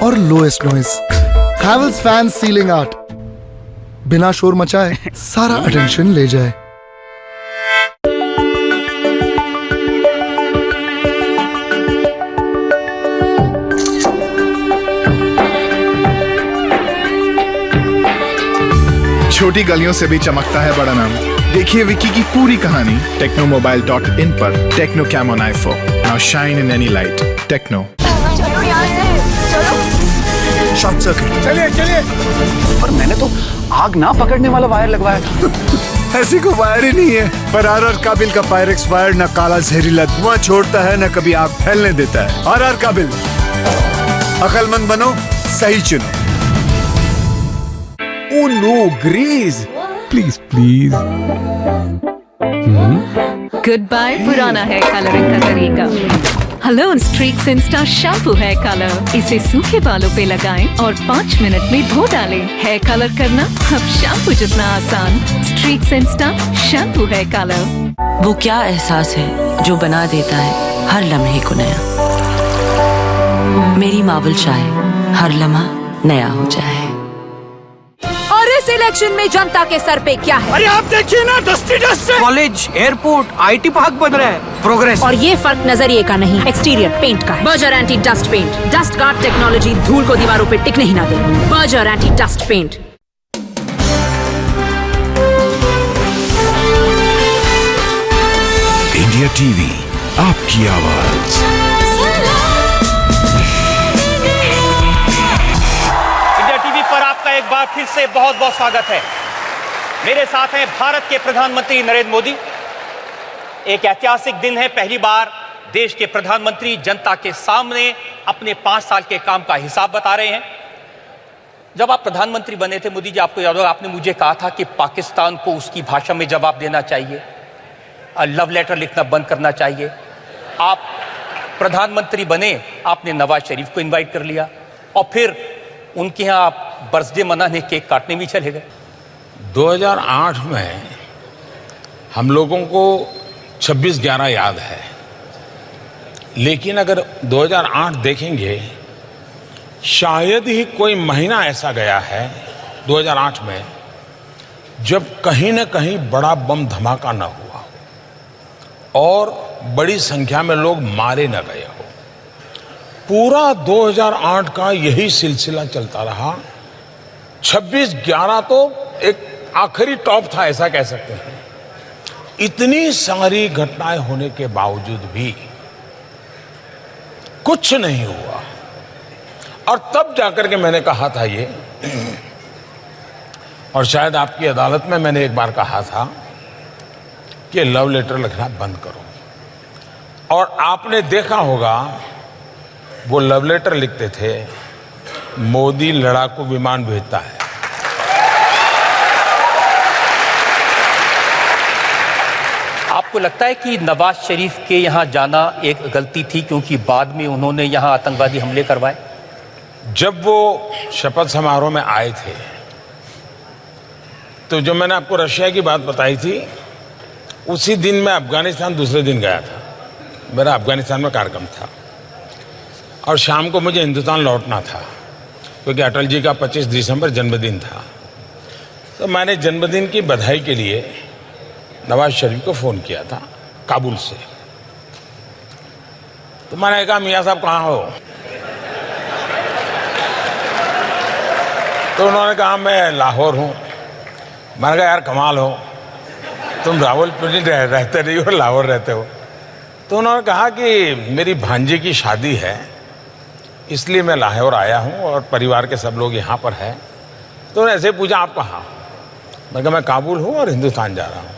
और lowest noise. Havells fans ceiling art, बिना शोर मचाए सारा अटेंशन ले जाए। छोटी गलियों से भी चमकता है बड़ा नाम। देखिए विकी की पूरी कहानी technomobile.in पर। Tecno Camon i4 now shine in any light. Tecno. Short circuit. चलिए चलिए। पर मैंने तो आग ना पकड़ने वाला वायर लगवाया था। ऐसी कोई वायर ही नहीं है। पर आर काबिल का फायर एक्सपायर न काला जहरीला धुआं छोड़ता है, न कभी आग फैलने देता है। आर काबिल, अकलमंद बनो, सही चुनो। Oh no, Grace! Please, please. Goodbye पुराना है कलरिंग का तरीका। हलोन स्ट्रीक्स इंस्टा शैम्पू है कलर। इसे सूखे बालों पे लगाएं और 5 मिनट में धो डालें। हेयर कलर करना अब शैम्पू जितना आसान। स्ट्रीक्स इंस्टा शैम्पू है कलर। वो क्या एहसास है जो बना देता है हर लम्हे को नया। मेरी मावल चाहे हर लम्हा नया हो जाए। और इस इलेक्शन में जनता के सर पे क्या है? अरे आप देखिए ना, डस्टी डस्ट है। कॉलेज, एयरपोर्ट, आईटी पार्क बन रहा है। प्रोग्रेस। और ये फर्क नजरिए का नहीं, एक्सटीरियर पेंट का है। Berger anti dust paint, dust guard technology धूल को दीवारों पे टिकने ही ना दे। Berger anti dust paint. India TV आपकी आवाज। इंडिया टीवी पर आपका एक बार फिर से बहुत बहुत स्वागत है। मेरे साथ हैं भारत के प्रधानमंत्री नरेंद्र मोदी। एक ऐतिहासिक दिन है, पहली बार देश के प्रधानमंत्री जनता के सामने अपने 5 साल के काम का हिसाब बता रहे हैं। जब आप प्रधानमंत्री बने थे मोदी जी, आपको याद होगा, आपने मुझे कहा था कि पाकिस्तान को उसकी भाषा में जवाब देना चाहिए, लव लेटर लिखना बंद करना चाहिए। आप प्रधानमंत्री बने, आपने नवाज शरीफ को इनवाइट कर लिया और फिर उनके यहाँ आप बर्थडे मनाने, केक काटने भी चले गए। 2008 में हम लोगों को 26/11 याद है, लेकिन अगर 2008 देखेंगे, शायद ही कोई महीना ऐसा गया है 2008 में जब कहीं न कहीं बड़ा बम धमाका न हुआ और बड़ी संख्या में लोग मारे न गए हो। पूरा 2008 का यही सिलसिला चलता रहा। 26/11 तो एक आखिरी टॉप था, ऐसा कह सकते हैं। इतनी सारी घटनाएं होने के बावजूद भी कुछ नहीं हुआ। और तब जाकर के मैंने कहा था ये, और शायद आपकी अदालत में मैंने एक बार कहा था कि लव लेटर लिखना बंद करो। और आपने देखा होगा वो लव लेटर लिखते थे, मोदी लड़ाकू विमान भेजता है। आपको लगता है कि नवाज शरीफ के यहाँ जाना एक गलती थी, क्योंकि बाद में उन्होंने यहाँ आतंकवादी हमले करवाए? जब वो शपथ समारोह में आए थे तो जो मैंने आपको रशिया की बात बताई थी, उसी दिन मैं अफगानिस्तान दूसरे दिन गया था। मेरा अफगानिस्तान में कार्यक्रम था और शाम को मुझे हिंदुस्तान लौटना था, क्योंकि अटल जी का 25 दिसंबर जन्मदिन था। तो मैंने जन्मदिन की बधाई के लिए नवाज शरीफ को फ़ोन किया था काबुल से। तो मैंने कहा, मियाँ साहब कहाँ हो? तो उन्होंने कहा, मैं लाहौर हूँ। मैंने कहा, यार कमाल हो, तुम रावलपिंडी रहते नहीं हो, लाहौर रहते हो। तो उन्होंने कहा कि मेरी भांजी की शादी है, इसलिए मैं लाहौर आया हूँ और परिवार के सब लोग यहाँ पर हैं। तो उन्होंने ऐसे पूछा, आप कहाँ? मैं कहा, मैं काबुल हूँ और हिंदुस्तान जा रहा हूँ।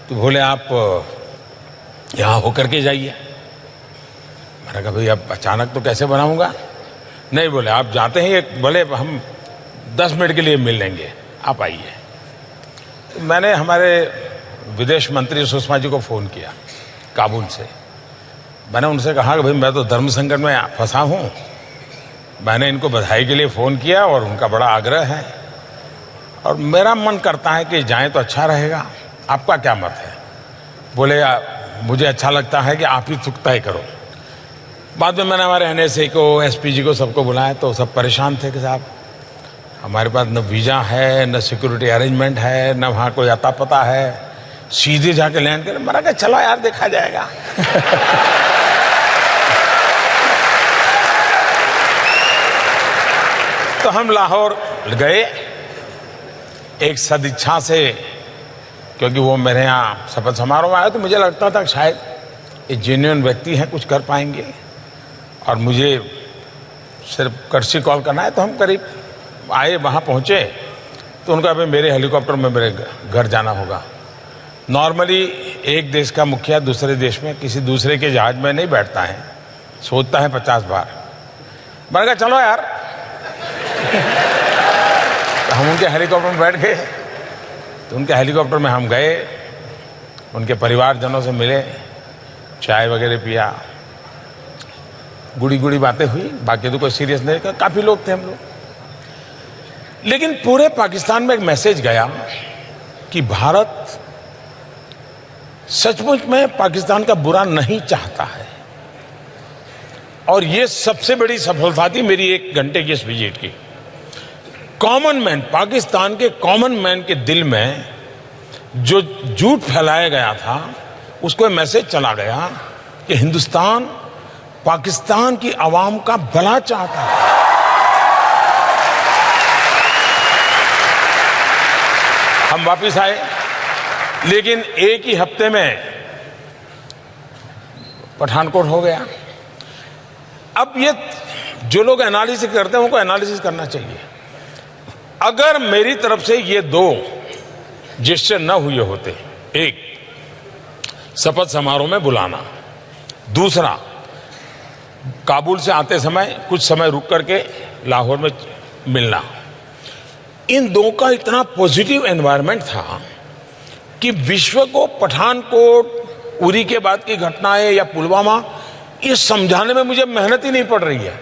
तो बोले, आप यहाँ होकर के जाइए। मैंने कहा, भाई अब अचानक तो कैसे बनाऊँगा? नहीं, बोले आप जाते हैं, एक बोले हम 10 मिनट के लिए मिल लेंगे, आप आइए। तो मैंने हमारे विदेश मंत्री सुषमा जी को फ़ोन किया काबुल से। मैंने उनसे कहा कि भाई मैं तो धर्म संकट में फंसा हूँ। मैंने इनको बधाई के लिए फ़ोन किया और उनका बड़ा आग्रह है और मेरा मन करता है कि जाएं तो अच्छा रहेगा, आपका क्या मत है? बोले, मुझे अच्छा लगता है कि आप ही तय करो। बाद में मैंने हमारे NSA को, SPG को, सबको बुलाया तो सब परेशान थे कि साहब हमारे पास न वीज़ा है, न सिक्योरिटी अरेंजमेंट है, न वहाँ कोई अता पता है, सीधे जाके लैंड करें। मैंने कहा, चलो यार देखा जाएगा। तो हम लाहौर गए एक सदिच्छा से, क्योंकि वो मेरे यहाँ शपथ समारोह में आया तो मुझे लगता था शायद ये जेन्युइन व्यक्ति हैं, कुछ कर पाएंगे। और मुझे सिर्फ कर्सी कॉल करना है। तो हम करीब आए, वहाँ पहुँचे तो उनका भाई मेरे हेलीकॉप्टर में मेरे घर जाना होगा। नॉर्मली एक देश का मुखिया दूसरे देश में किसी दूसरे के जहाज में नहीं बैठता है, सोचता है 50 बार। मैंने कहा, चलो यार। तो हम उनके हेलीकॉप्टर में बैठ गए। तो उनके हेलीकॉप्टर में हम गए, उनके परिवारजनों से मिले, चाय वगैरह पिया, गुड़ी गुड़ी बातें हुई। बाकी तो कोई सीरियस नहीं, काफ़ी लोग थे हम लोग। लेकिन पूरे पाकिस्तान में एक मैसेज गया कि भारत सचमुच में पाकिस्तान का बुरा नहीं चाहता है। और ये सबसे बड़ी सफलता थी मेरी 1 घंटे की इस विजिट की। कॉमन मैन, पाकिस्तान के कॉमन मैन के दिल में जो झूठ फैलाया गया था, उसको मैसेज चला गया कि हिंदुस्तान पाकिस्तान की आवाम का भला चाहता है। हम वापिस आए, लेकिन एक ही हफ्ते में पठानकोट हो गया। अब ये जो लोग एनालिसिस करते हैं उनको एनालिसिस करना चाहिए। अगर मेरी तरफ से ये 2 जेस्चर न हुए होते, एक शपथ समारोह में बुलाना, दूसरा, काबुल से आते समय कुछ समय रुक करके लाहौर में मिलना। इन दो का इतना पॉजिटिव एनवायरनमेंट था कि विश्व को पठानकोट, उरी के बाद की घटनाएं या पुलवामा, ये समझाने में मुझे मेहनत ही नहीं पड़ रही है।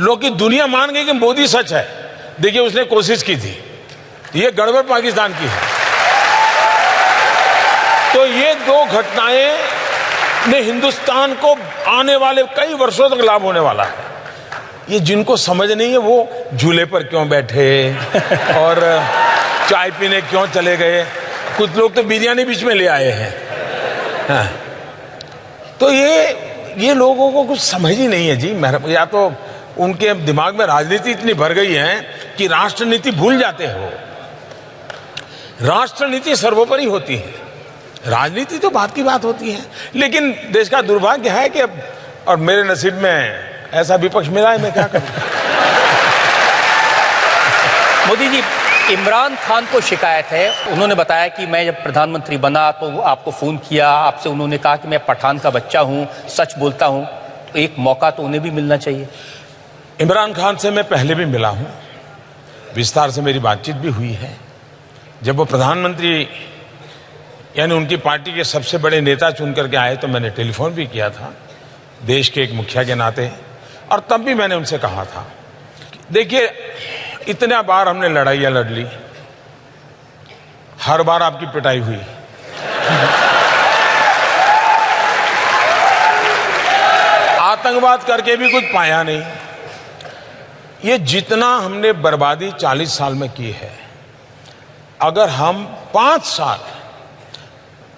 लोग की दुनिया मान गई कि मोदी सच है। देखिए, उसने कोशिश की थी, ये गड़बड़ पाकिस्तान की है। तो ये दो घटनाएं ने हिंदुस्तान को आने वाले कई वर्षों तक लाभ होने वाला है। ये जिनको समझ नहीं है वो झूले पर क्यों बैठे और चाय पीने क्यों चले गए। कुछ लोग तो बिरयानी बीच में ले आए हैं। हाँ। तो ये लोगों को कुछ समझ ही नहीं है जी। या तो उनके दिमाग में राजनीति इतनी भर गई है कि राष्ट्रनीति भूल जाते हो। राष्ट्रनीति सर्वोपरि होती है, राजनीति तो बात की बात होती है। लेकिन देश का दुर्भाग्य है कि अब, और मेरे नसीब में ऐसा विपक्ष मिला है, मैं क्या करूं। मोदी जी, इमरान खान को शिकायत है, उन्होंने बताया कि मैं जब प्रधानमंत्री बना तो आपको फोन किया, आपसे उन्होंने कहा कि मैं पठान का बच्चा हूं, सच बोलता हूं, तो एक मौका तो उन्हें भी मिलना चाहिए। इमरान खान से मैं पहले भी मिला हूं, विस्तार से मेरी बातचीत भी हुई है। जब वो प्रधानमंत्री यानी उनकी पार्टी के सबसे बड़े नेता चुन करके आए तो मैंने टेलीफोन भी किया था, देश के एक मुखिया के नाते। और तब भी मैंने उनसे कहा था, देखिए, इतना बार हमने लड़ाइयां लड़ ली, हर बार आपकी पिटाई हुई। आतंकवाद करके भी कुछ पाया नहीं। ये जितना हमने बर्बादी 40 साल में की है, अगर हम 5 साल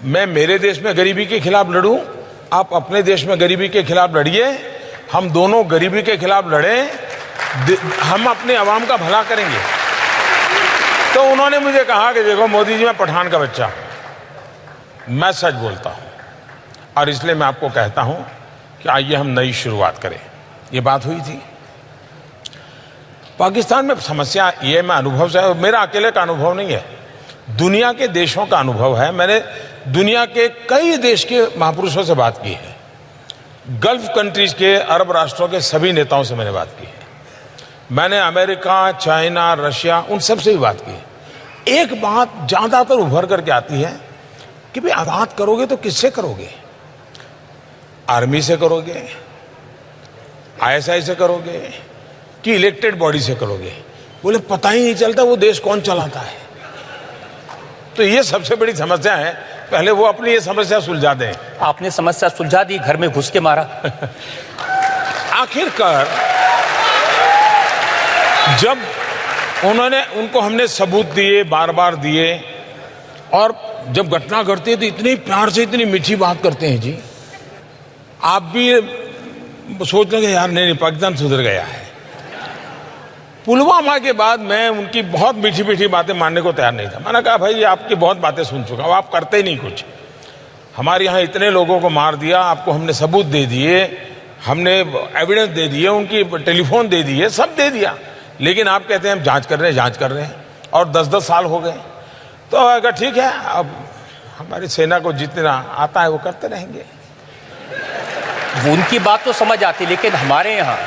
मैं मेरे देश में गरीबी के खिलाफ लड़ूं, आप अपने देश में गरीबी के खिलाफ लड़िए, हम दोनों गरीबी के खिलाफ लड़ें, हम अपने अवाम का भला करेंगे। तो उन्होंने मुझे कहा कि देखो मोदी जी, मैं पठान का बच्चा हूं, मैं सच बोलता हूं, और इसलिए मैं आपको कहता हूं कि आइए हम नई शुरुआत करें। ये बात हुई थी। पाकिस्तान में समस्या ये, मैं अनुभव से, मेरा अकेले का अनुभव नहीं है, दुनिया के देशों का अनुभव है। मैंने दुनिया के कई देश के महापुरुषों से बात की है, गल्फ कंट्रीज के, अरब राष्ट्रों के सभी नेताओं से मैंने बात की है, मैंने अमेरिका, चाइना, रशिया, उन सब से भी बात की है। एक बात ज्यादातर उभर करके आती है कि भाई आबाद करोगे तो किससे करोगे? आर्मी से करोगे, आईएसआई से करोगे, कि इलेक्टेड बॉडी से करोगे? बोले पता ही नहीं चलता वो देश कौन चलाता है। तो ये सबसे बड़ी समस्या है, पहले वो अपनी ये समस्या सुलझा दें। आपने समस्या सुलझा दी, घर में घुस के मारा। आखिरकार जब उनको हमने सबूत दिए, बार बार दिए, और जब घटना घटती है तो इतनी प्यार से, इतनी मीठी बात करते हैं जी। आप भी सोच लेंगे यार नहीं, पाकिस्तान सुधर गया है। पुलवामा के बाद मैं उनकी बहुत मीठी मीठी बातें मानने को तैयार नहीं था। मैंने कहा भाई आपकी बहुत बातें सुन चुका हूं, आप करते ही नहीं कुछ। हमारे यहाँ इतने लोगों को मार दिया, आपको हमने सबूत दे दिए, हमने एविडेंस दे दिए, उनकी टेलीफोन दे दिए, सब दे दिया, लेकिन आप कहते हैं हम जांच कर रहे हैं, और 10-10 साल हो गए। तो अगर ठीक है, अब हमारी सेना को जितना आता है वो करते रहेंगे। उनकी बात तो समझ आती, लेकिन हमारे यहाँ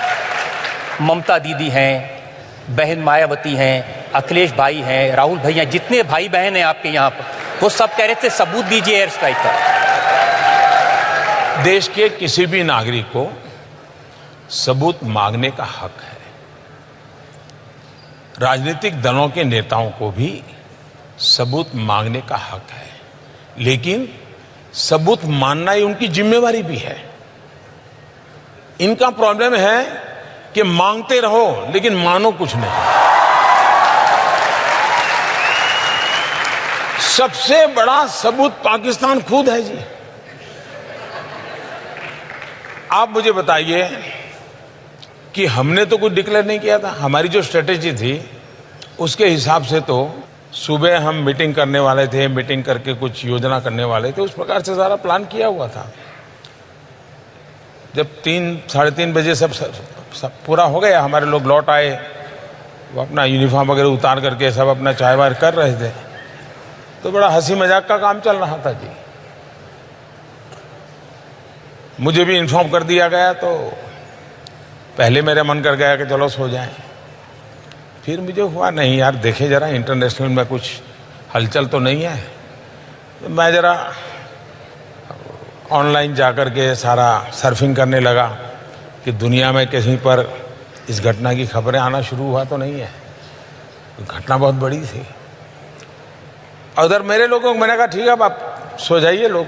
ममता दीदी हैं, बहन मायावती हैं, अखिलेश भाई हैं, राहुल भैया, जितने भाई बहन हैं आपके यहाँ पर, वो सब कह रहे थे सबूत दीजिए एयर स्ट्राइक का। देश के किसी भी नागरिक को सबूत मांगने का हक है। राजनीतिक दलों के नेताओं को भी सबूत मांगने का हक है, लेकिन सबूत मानना ही उनकी जिम्मेवारी भी है। इनका प्रॉब्लम है कि मांगते रहो लेकिन मानो कुछ नहीं। सबसे बड़ा सबूत पाकिस्तान खुद है जी। आप मुझे बताइए कि हमने तो कुछ डिक्लेयर नहीं किया था। हमारी जो स्ट्रेटेजी थी उसके हिसाब से तो सुबह हम मीटिंग करने वाले थे, मीटिंग करके कुछ योजना करने वाले थे, उस प्रकार से सारा प्लान किया हुआ था। जब 3-3:30 बजे सब पूरा हो गया, हमारे लोग लौट आए, वो अपना यूनिफॉर्म वगैरह उतार करके सब अपना चाय वाय कर रहे थे, तो बड़ा हंसी मजाक का काम चल रहा था जी। मुझे भी इन्फॉर्म कर दिया गया, तो पहले मेरा मन कर गया कि चलो सो जाएं। फिर मुझे हुआ नहीं यार, देखे जरा इंटरनेशनल में कुछ हलचल तो नहीं है। तो मैं जरा ऑनलाइन जाकर के सारा सर्फिंग करने लगा कि दुनिया में कहीं पर इस घटना की खबरें आना शुरू हुआ तो नहीं है। घटना बहुत बड़ी थी। उधर मेरे लोगों को मैंने कहा ठीक है अब आप सो जाइए, लोग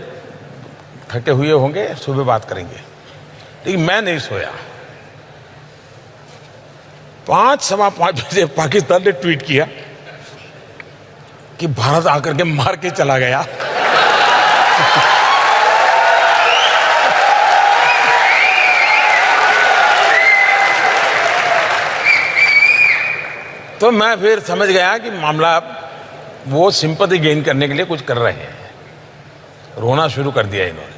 थके हुए होंगे, सुबह बात करेंगे। लेकिन मैं नहीं सोया। 5-5:15 बजे पाकिस्तान ने ट्वीट किया कि भारत आकर के मार के चला गया। तो मैं फिर समझ गया कि मामला वो सिंपैथी गेन करने के लिए कुछ कर रहे हैं। रोना शुरू कर दिया इन्होंने।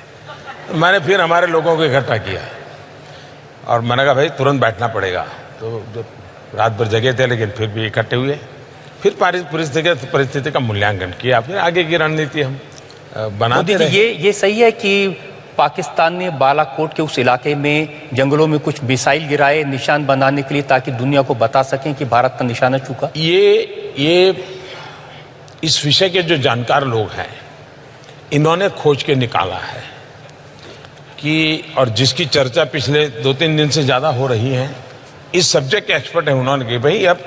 तो मैंने फिर हमारे लोगों को इकट्ठा किया और मैंने कहा भाई तुरंत बैठना पड़ेगा। तो जो रात भर जगे थे लेकिन फिर भी इकट्ठे हुए, फिर परिस्थिति का मूल्यांकन किया, फिर आगे की रणनीति हम बनाते रहे। ये सही है कि पाकिस्तान ने बालाकोट के उस इलाके में जंगलों में कुछ मिसाइल गिराए निशान बनाने के लिए, ताकि दुनिया को बता सकें कि भारत का निशाना चूका? ये इस विषय के जो जानकार लोग हैं इन्होंने खोज के निकाला है कि, और जिसकी चर्चा पिछले 2-3 दिन से ज़्यादा हो रही है, इस सब्जेक्ट के एक्सपर्ट हैं, उन्होंने कहा भाई अब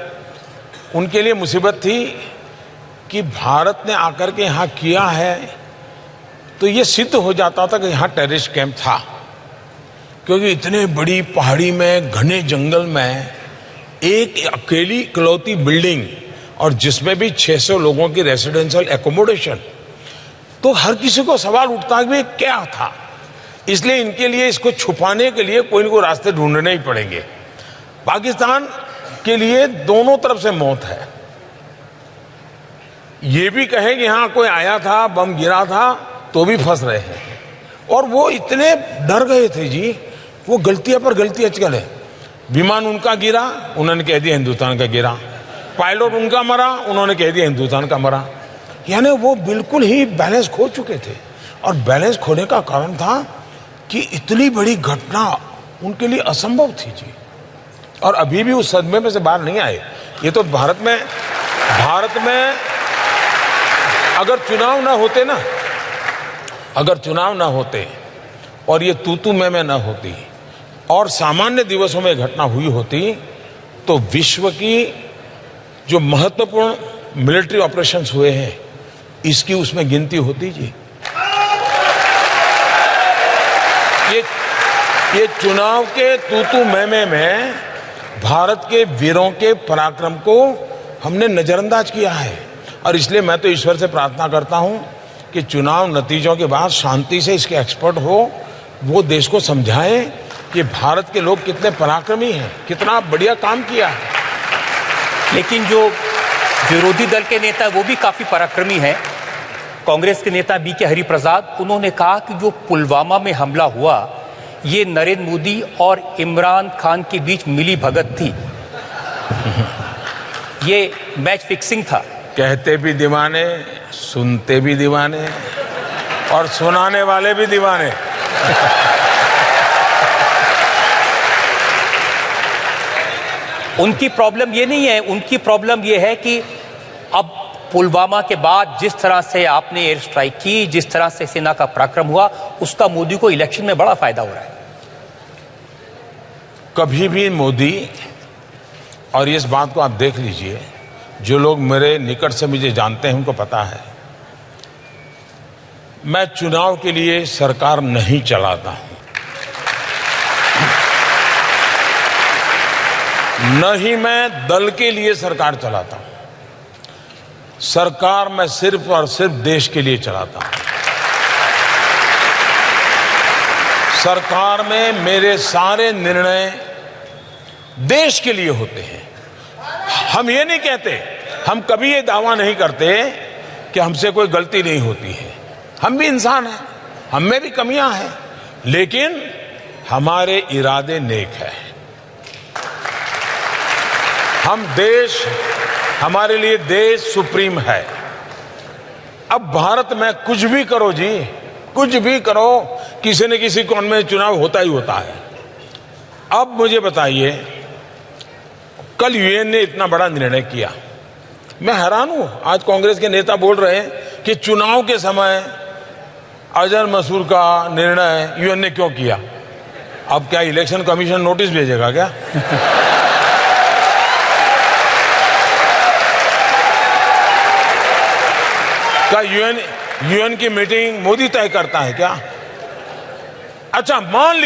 उनके लिए मुसीबत थी कि भारत ने आकर के यहाँ किया है तो ये सिद्ध हो जाता था कि यहाँ टेररिस्ट कैंप था, क्योंकि इतने बड़ी पहाड़ी में घने जंगल में एक अकेली इकलौती बिल्डिंग और जिसमें भी 600 लोगों की रेसिडेंशियल एकोमोडेशन, तो हर किसी को सवाल उठता है कि क्या था। इसलिए इनके लिए इसको छुपाने के लिए कोई न कोई रास्ते ढूंढने ही पड़ेंगे। पाकिस्तान के लिए दोनों तरफ से मौत है। ये भी कहे कि हाँ कोई आया था, बम गिरा था, तो भी फंस रहे हैं। और वो इतने डर गए थे जी, वो गलतियां पर गलतियां चले। विमान उनका गिरा, उन्होंने कह दिया हिंदुस्तान का गिरा। पायलट उनका मरा, उन्होंने कह दिया हिंदुस्तान का मरा। यानी वो बिल्कुल ही बैलेंस खो चुके थे। और बैलेंस खोने का कारण था कि इतनी बड़ी घटना उनके लिए असंभव थी जी। और अभी भी उस सदमे में से बाहर नहीं आए। ये तो भारत में अगर चुनाव ना होते और ये तू मैं ना होती और सामान्य दिवसों में घटना हुई होती, तो विश्व की जो महत्वपूर्ण मिलिट्री ऑपरेशंस हुए हैं इसकी उसमें गिनती होती जी। ये चुनाव के तू मैं में भारत के वीरों के पराक्रम को हमने नजरअंदाज किया है। और इसलिए मैं तो ईश्वर से प्रार्थना करता हूं कि चुनाव नतीजों के बाद शांति से इसके एक्सपर्ट हो, वो देश को समझाएं कि भारत के लोग कितने पराक्रमी हैं, कितना बढ़िया काम किया है। लेकिन जो विरोधी दल के नेता वो भी काफी पराक्रमी हैं। कांग्रेस के नेता बी के हरिप्रसाद, उन्होंने कहा कि जो पुलवामा में हमला हुआ ये नरेंद्र मोदी और इमरान खान के बीच मिली भगत थी, ये मैच फिक्सिंग था। कहते भी दीवाने, सुनते भी दीवाने और सुनाने वाले भी दीवाने। उनकी प्रॉब्लम ये नहीं है, उनकी प्रॉब्लम ये है कि अब पुलवामा के बाद जिस तरह से आपने एयर स्ट्राइक की, जिस तरह से सेना का पराक्रम हुआ, उसका मोदी को इलेक्शन में बड़ा फायदा हो रहा है। कभी भी मोदी, और इस बात को आप देख लीजिए, जो लोग मेरे निकट से मुझे जानते हैं उनको पता है, मैं चुनाव के लिए सरकार नहीं चलाता हूं, न ही मैं दल के लिए सरकार चलाता हूं। सरकार मैं सिर्फ और सिर्फ देश के लिए चलाता हूं। सरकार में मेरे सारे निर्णय देश के लिए होते हैं। हम ये नहीं कहते, हम कभी ये दावा नहीं करते कि हमसे कोई गलती नहीं होती है। हम भी इंसान हैं, हम में भी कमियां हैं, लेकिन हमारे इरादे नेक हैं। हमारे लिए देश सुप्रीम है। अब भारत में कुछ भी करो जी, कुछ भी करो, किसी न किसी कोण में चुनाव होता ही होता है। अब मुझे बताइए, कल यूएन ने इतना बड़ा निर्णय किया, मैं हैरान हूं। आज कांग्रेस के नेता बोल रहे हैं कि चुनाव के समय अजहर मसूद का निर्णय यूएन ने क्यों किया। अब क्या इलेक्शन कमीशन नोटिस भेजेगा क्या? क्या यूएन की मीटिंग मोदी तय करता है क्या? अच्छा, मान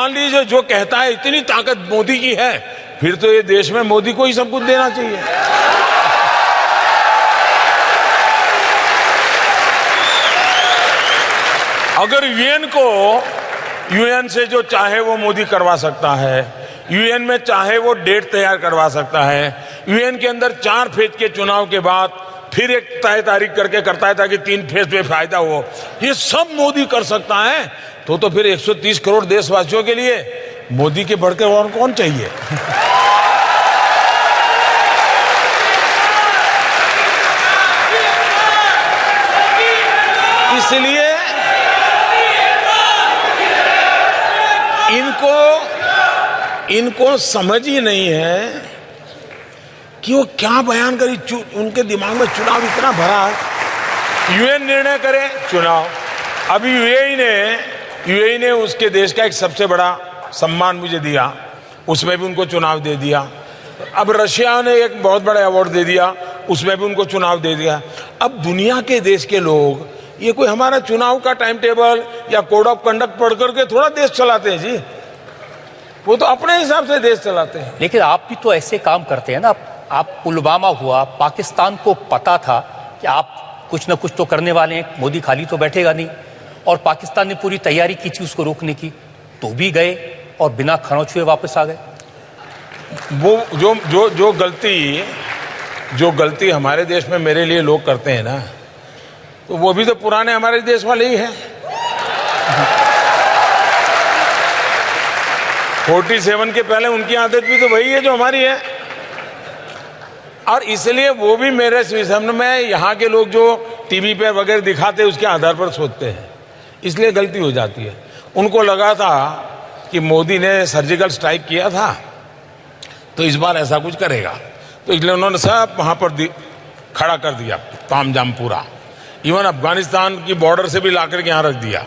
लीजिए जो कहता है इतनी ताकत मोदी की है, फिर तो ये देश में मोदी को ही सब कुछ देना चाहिए। अगर यूएन से जो चाहे वो मोदी करवा सकता है, यूएन में चाहे वो डेट तैयार करवा सकता है, यूएन के अंदर 4 फेज के चुनाव के बाद फिर एक तय तारीख करके करता है ताकि 3 फेज में फायदा हो, ये सब मोदी कर सकता है, तो फिर 130 करोड़ देशवासियों के लिए मोदी के बढ़कर और कौन चाहिए? इसलिए इनको समझ ही नहीं है कि वो क्या बयान करी। उनके दिमाग में चुनाव इतना भरा है। यूएन निर्णय करे चुनाव। अभी यूएई ने उसके देश का एक सबसे बड़ा सम्मान मुझे दिया, उसमें भी उनको चुनाव दे दिया। अब रशिया ने एक बहुत बड़ा अवार्ड दे दिया, उसमें भी उनको चुनाव दे दिया। अब दुनिया के देश के लोग ये कोई हमारा चुनाव का टाइम टेबल या कोड ऑफ कंडक्ट पढ़ करके थोड़ा देश चलाते हैं जी, वो तो अपने हिसाब से देश चलाते हैं। लेकिन आप भी तो ऐसे काम करते हैं ना। आप पुलवामा हुआ, पाकिस्तान को पता था कि आप कुछ ना कुछ तो करने वाले हैं, मोदी खाली तो बैठेगा नहीं, और पाकिस्तान ने पूरी तैयारी की थी उसको रोकने की, तो भी गए और बिना खरोंच हुए वापस आ गए। वो जो गलती हमारे देश में मेरे लिए लोग करते हैं ना, तो वो भी तो पुराने हमारे देश वाले ही हैं। 47 के पहले उनकी आदत भी तो वही है जो हमारी है, और इसलिए वो भी मेरे सामने में यहाँ के लोग जो टीवी पे वगैरह दिखाते हैं उसके आधार पर सोचते हैं, इसलिए गलती हो जाती है। उनको लगा था कि मोदी ने सर्जिकल स्ट्राइक किया था तो इस बार ऐसा कुछ करेगा, तो इसलिए उन्होंने सब वहां पर खड़ा कर दिया, तामझाम पूरा। इवन अफगानिस्तान की बॉर्डर से भी लाकर के यहाँ रख दिया,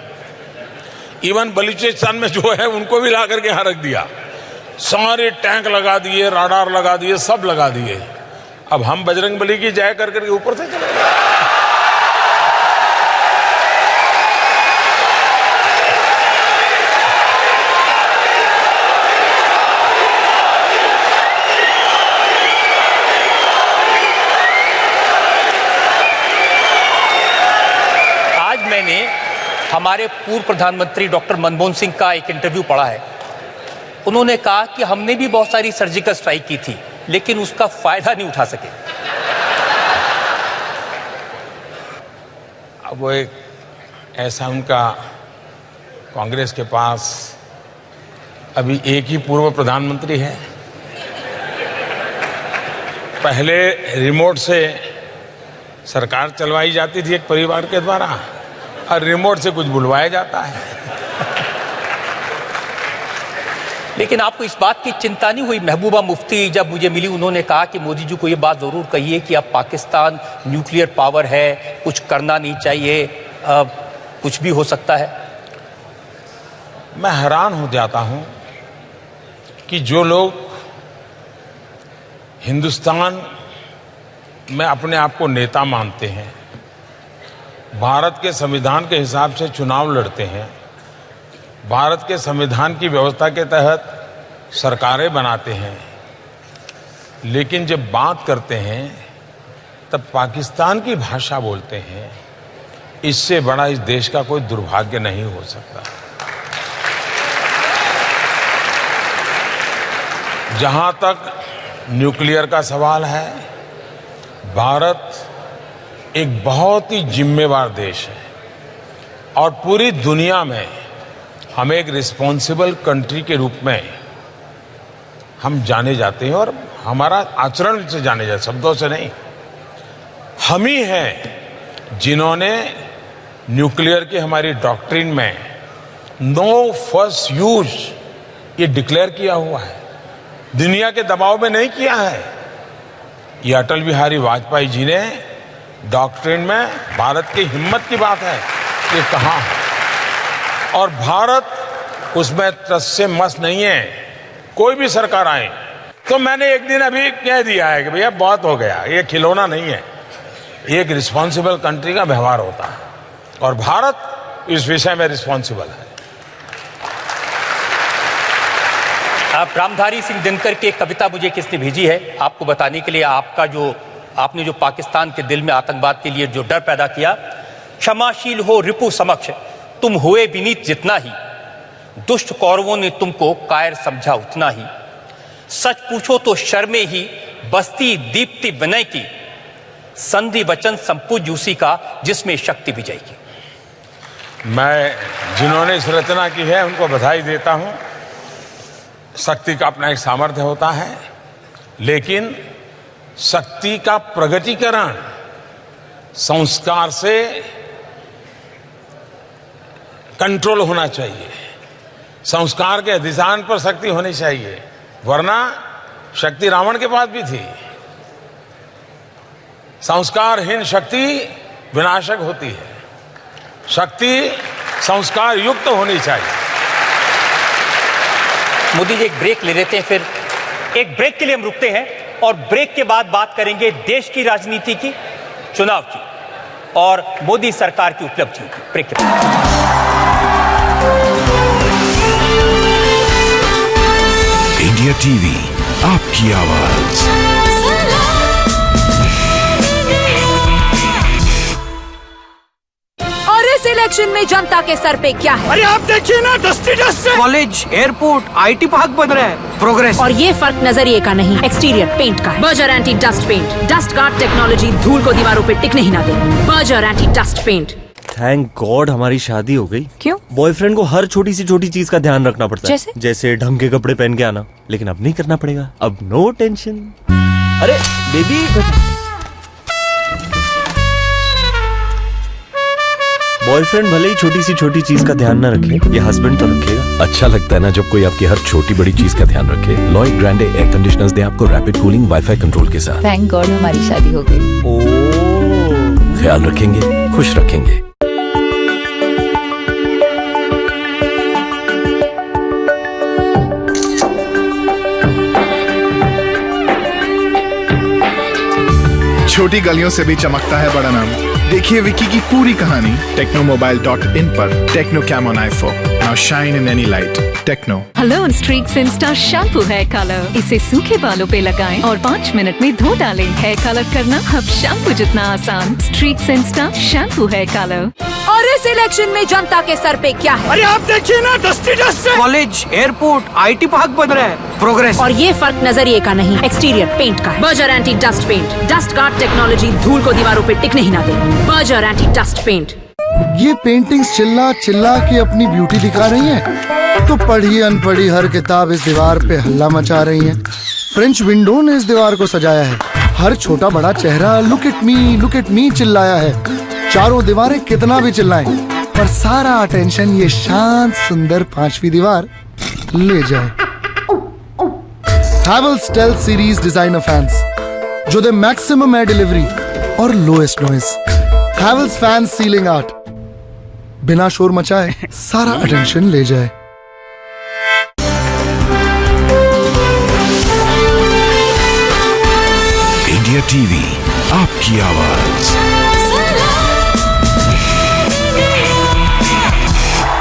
इवन बलूचिस्तान में जो है उनको भी लाकर के यहाँ रख दिया, सारे टैंक लगा दिए, राडार लगा दिए, सब लगा दिए। अब हम बजरंगबली की जय कर करके ऊपर से चले गए। आज मैंने हमारे पूर्व प्रधानमंत्री डॉक्टर मनमोहन सिंह का एक इंटरव्यू पढ़ा है। उन्होंने कहा कि हमने भी बहुत सारी सर्जिकल स्ट्राइक की थी लेकिन उसका फायदा नहीं उठा सके। अब वो एक ऐसा उनका कांग्रेस के पास अभी एक ही पूर्व प्रधानमंत्री है। पहले रिमोट से सरकार चलवाई जाती थी एक परिवार के द्वारा, और रिमोट से कुछ बुलवाया जाता है। लेकिन आपको इस बात की चिंता नहीं हुई? महबूबा मुफ्ती जब मुझे मिली, उन्होंने कहा कि मोदी जी को ये बात जरूर कहिए कि अब पाकिस्तान न्यूक्लियर पावर है, कुछ करना नहीं चाहिए, कुछ भी हो सकता है। मैं हैरान हो जाता हूं कि जो लोग हिंदुस्तान में अपने आप को नेता मानते हैं, भारत के संविधान के हिसाब से चुनाव लड़ते हैं, भारत के संविधान की व्यवस्था के तहत सरकारें बनाते हैं, लेकिन जब बात करते हैं तब पाकिस्तान की भाषा बोलते हैं, इससे बड़ा इस देश का कोई दुर्भाग्य नहीं हो सकता। जहां तक न्यूक्लियर का सवाल है, भारत एक बहुत ही जिम्मेवार देश है और पूरी दुनिया में हम एक रिस्पॉन्सिबल कंट्री के रूप में हम जाने जाते हैं, और हमारा आचरण से जाने जाते, शब्दों से नहीं। हम ही हैं जिन्होंने न्यूक्लियर की हमारी डॉक्ट्रिन में नो फर्स्ट यूज ये डिक्लेयर किया हुआ है, दुनिया के दबाव में नहीं किया है। ये अटल बिहारी वाजपेयी जी ने डॉक्ट्रिन में भारत की हिम्मत की बात है ये कहा है, और भारत उसमें टस से मस नहीं है। कोई भी सरकार आए तो मैंने एक दिन अभी कह दिया है कि भैया बहुत हो गया, ये खिलौना नहीं है, एक रिस्पॉन्सिबल कंट्री का व्यवहार होता है और भारत इस विषय में रिस्पॉन्सिबल है। आप रामधारी सिंह दिनकर की एक कविता मुझे किसने भेजी है आपको बताने के लिए, आपने जो पाकिस्तान के दिल में आतंकवाद के लिए जो डर पैदा किया। क्षमाशील हो रिपु समक्ष तुम हुए विनीत जितना ही, दुष्ट कौरवों ने तुमको कायर समझा उतना ही, सच पूछो तो शर्मे ही बस्ती दीप्ति विनय की, संधि वचन संपूज उसी का जिसमें शक्ति विजय की। मैं जिन्होंने इस रचना की है उनको बधाई देता हूं। शक्ति का अपना एक सामर्थ्य होता है, लेकिन शक्ति का प्रगटीकरण संस्कार से कंट्रोल होना चाहिए, संस्कार के अधिष्ठान पर शक्ति होनी चाहिए, वरना शक्ति रावण के पास भी थी। संस्कारहीन शक्ति विनाशक होती है, शक्ति संस्कार युक्त होनी चाहिए। मोदी जी एक ब्रेक ले लेते हैं, फिर एक ब्रेक के लिए हम रुकते हैं और ब्रेक के बाद बात करेंगे देश की राजनीति की, चुनाव की और मोदी सरकार की उपलब्धियों की। ब्रेक के बाद इंडिया टीवी आपकी आवाज। और इस इलेक्शन में जनता के सर पे क्या है? अरे आप देखिए ना, डस्टी डस्ट है। कॉलेज, एयरपोर्ट, आईटी पार्क बन रहा है, प्रोग्रेस। और ये फर्क नजरिए का नहीं, एक्सटीरियर पेंट का है। Berger anti dust paint, dust guard technology धूल को दीवारों पे टिकने ही ना दे। Berger anti dust paint. Thank God हमारी शादी हो गई। क्यों? बॉयफ्रेंड को हर छोटी सी चीज का ध्यान रखना पड़ता है, जैसे ढंग के कपड़े पहन के आना, लेकिन अब नहीं करना पड़ेगा, अब नो टेंशन। अरे बेबी, बॉयफ्रेंड भले ही छोटी चीज का ध्यान न रखे, ये हस्बैंड तो रखेगा। अच्छा लगता है ना जब कोई आपकी हर छोटी बड़ी चीज का ध्यान रखे। लॉयड ग्रैंडे एयर कंडीशनर्स दे आपको रैपिड कूलिंग वाईफाई कंट्रोल के साथ। थैंक गॉड हमारी शादी हो गई। ख्याल रखेंगे, खुश रखेंगे। छोटी गलियों से भी चमकता है बड़ा नाम। देखिए विकी की पूरी कहानी technomobile.in पर। Tecno Camon i4 now shine in any light. Tecno. Hello Streax insta shampoo hair colour, इसे सूखे बालों पे लगाएं और 5 मिनट में धो डालें। हेयर कलर करना अब शैम्पू जितना आसान। Streax insta shampoo hair colour. और इस इलेक्शन में जनता के सर पे क्या है? अरे आप देखिए ना, डस्टी डस्ट है। कॉलेज, एयरपोर्ट, आईटी पार्क बन रहा है, प्रोग्रेस। और ये फर्क नजरिए का नहीं, एक्सटीरियर पेंट का है। Berger anti dust paint, dust guard technology धूल को दीवारों पे टिकने ही ना दे। Berger anti dust paint. ये पेंटिंग्स चिल्ला चिल्ला के अपनी ब्यूटी दिखा रही हैं, तो पढ़ी अनपढ़ी हर किताब इस दीवार पे हल्ला मचा रही है। फ्रेंच विंडो ने इस दीवार को सजाया है, हर छोटा बड़ा चेहरा लुक एट मी चिल्लाया है। चारों दीवारें कितना भी चिल्लाएं, पर सारा अटेंशन ये शांत सुंदर 5वीं दीवार ले जाए। Havells stealth series designer fans जो दे मैक्सिमम एयर डिलीवरी और lowest noise. Havells fan ceiling art, बिना शोर मचाए सारा अटेंशन ले जाए। इंडिया टीवी आपकी आवाज।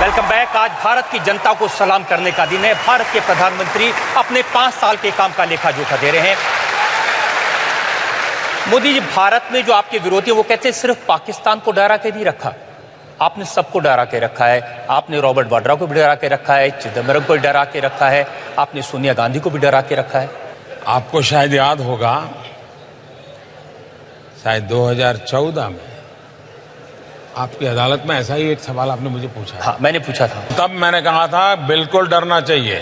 Welcome back. आज भारत की जनता को सलाम करने का दिन है। भारत के प्रधानमंत्री अपने 5 साल के काम का लेखा जोखा दे रहे हैं। मोदी जी, भारत में जो आपके विरोधी वो कहते हैं सिर्फ पाकिस्तान को डरा के नहीं रखा, आपने सबको डरा के रखा है। आपने रॉबर्ट वाड्रा को भी डरा के रखा है, चिदम्बरम को भी डरा के रखा है, आपने सोनिया गांधी को भी डरा के रखा है। आपको शायद याद होगा, शायद 2014 में आपकी अदालत में ऐसा ही एक सवाल आपने मुझे पूछा। हाँ, मैंने पूछा था। तब मैंने कहा था बिल्कुल डरना चाहिए।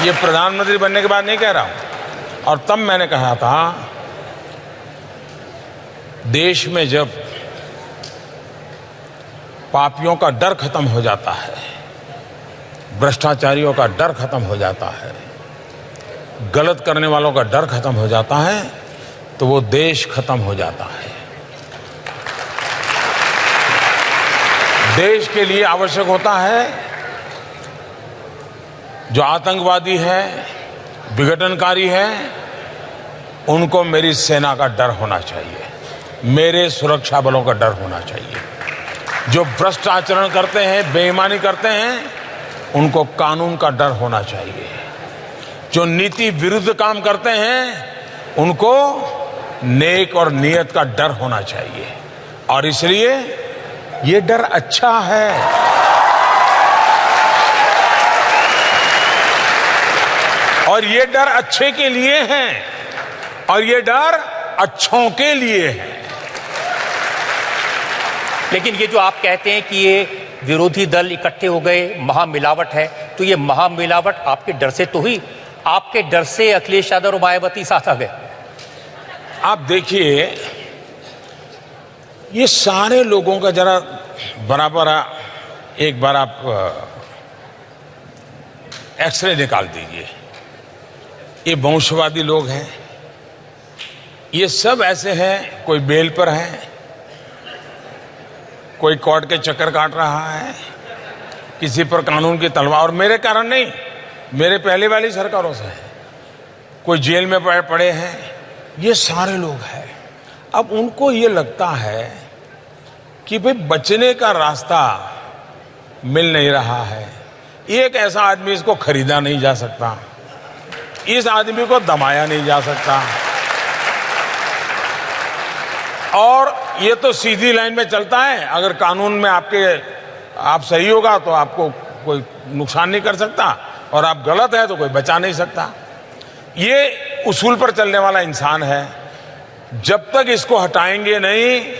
ये प्रधानमंत्री बनने के बाद नहीं कह रहा हूं। और तब मैंने कहा था देश में जब पापियों का डर खत्म हो जाता है, भ्रष्टाचारियों का डर खत्म हो जाता है, गलत करने वालों का डर खत्म हो जाता है, तो वो देश खत्म हो जाता है। देश के लिए आवश्यक होता है जो आतंकवादी है, विघटनकारी है, उनको मेरी सेना का डर होना चाहिए, मेरे सुरक्षा बलों का डर होना चाहिए। जो भ्रष्ट आचरण करते हैं, बेईमानी करते हैं, उनको कानून का डर होना चाहिए। जो नीति विरुद्ध काम करते हैं, उनको नेक और नियत का डर होना चाहिए। और इसलिए ये डर अच्छा है। और ये डर अच्छे के लिए है, और ये डर अच्छों के लिए है। लेकिन ये जो आप कहते हैं कि ये विरोधी दल इकट्ठे हो गए, महामिलावट है, तो ये महामिलावट आपके डर से तो हुई? आपके डर से अखिलेश यादव और मायावती साथ आ गए? आप देखिए, ये सारे लोगों का जरा बराबर एक बार आप एक्सरे निकाल दीजिए। ये वंशवादी लोग हैं, ये सब ऐसे हैं, कोई बेल पर है, कोई कोर्ट के चक्कर काट रहा है, किसी पर कानून की तलवार, और मेरे कारण नहीं, मेरे पहले वाली सरकारों से है, कोई जेल में पड़े हैं, ये सारे लोग हैं। अब उनको ये लगता है कि भाई बचने का रास्ता मिल नहीं रहा है, एक ऐसा आदमी, इसको खरीदा नहीं जा सकता, इस आदमी को दबाया नहीं जा सकता, और ये तो सीधी लाइन में चलता है, अगर कानून में आप सही होगा तो आपको कोई नुकसान नहीं कर सकता, और आप गलत है तो कोई बचा नहीं सकता। ये उसूल पर चलने वाला इंसान है। जब तक इसको हटाएंगे नहीं,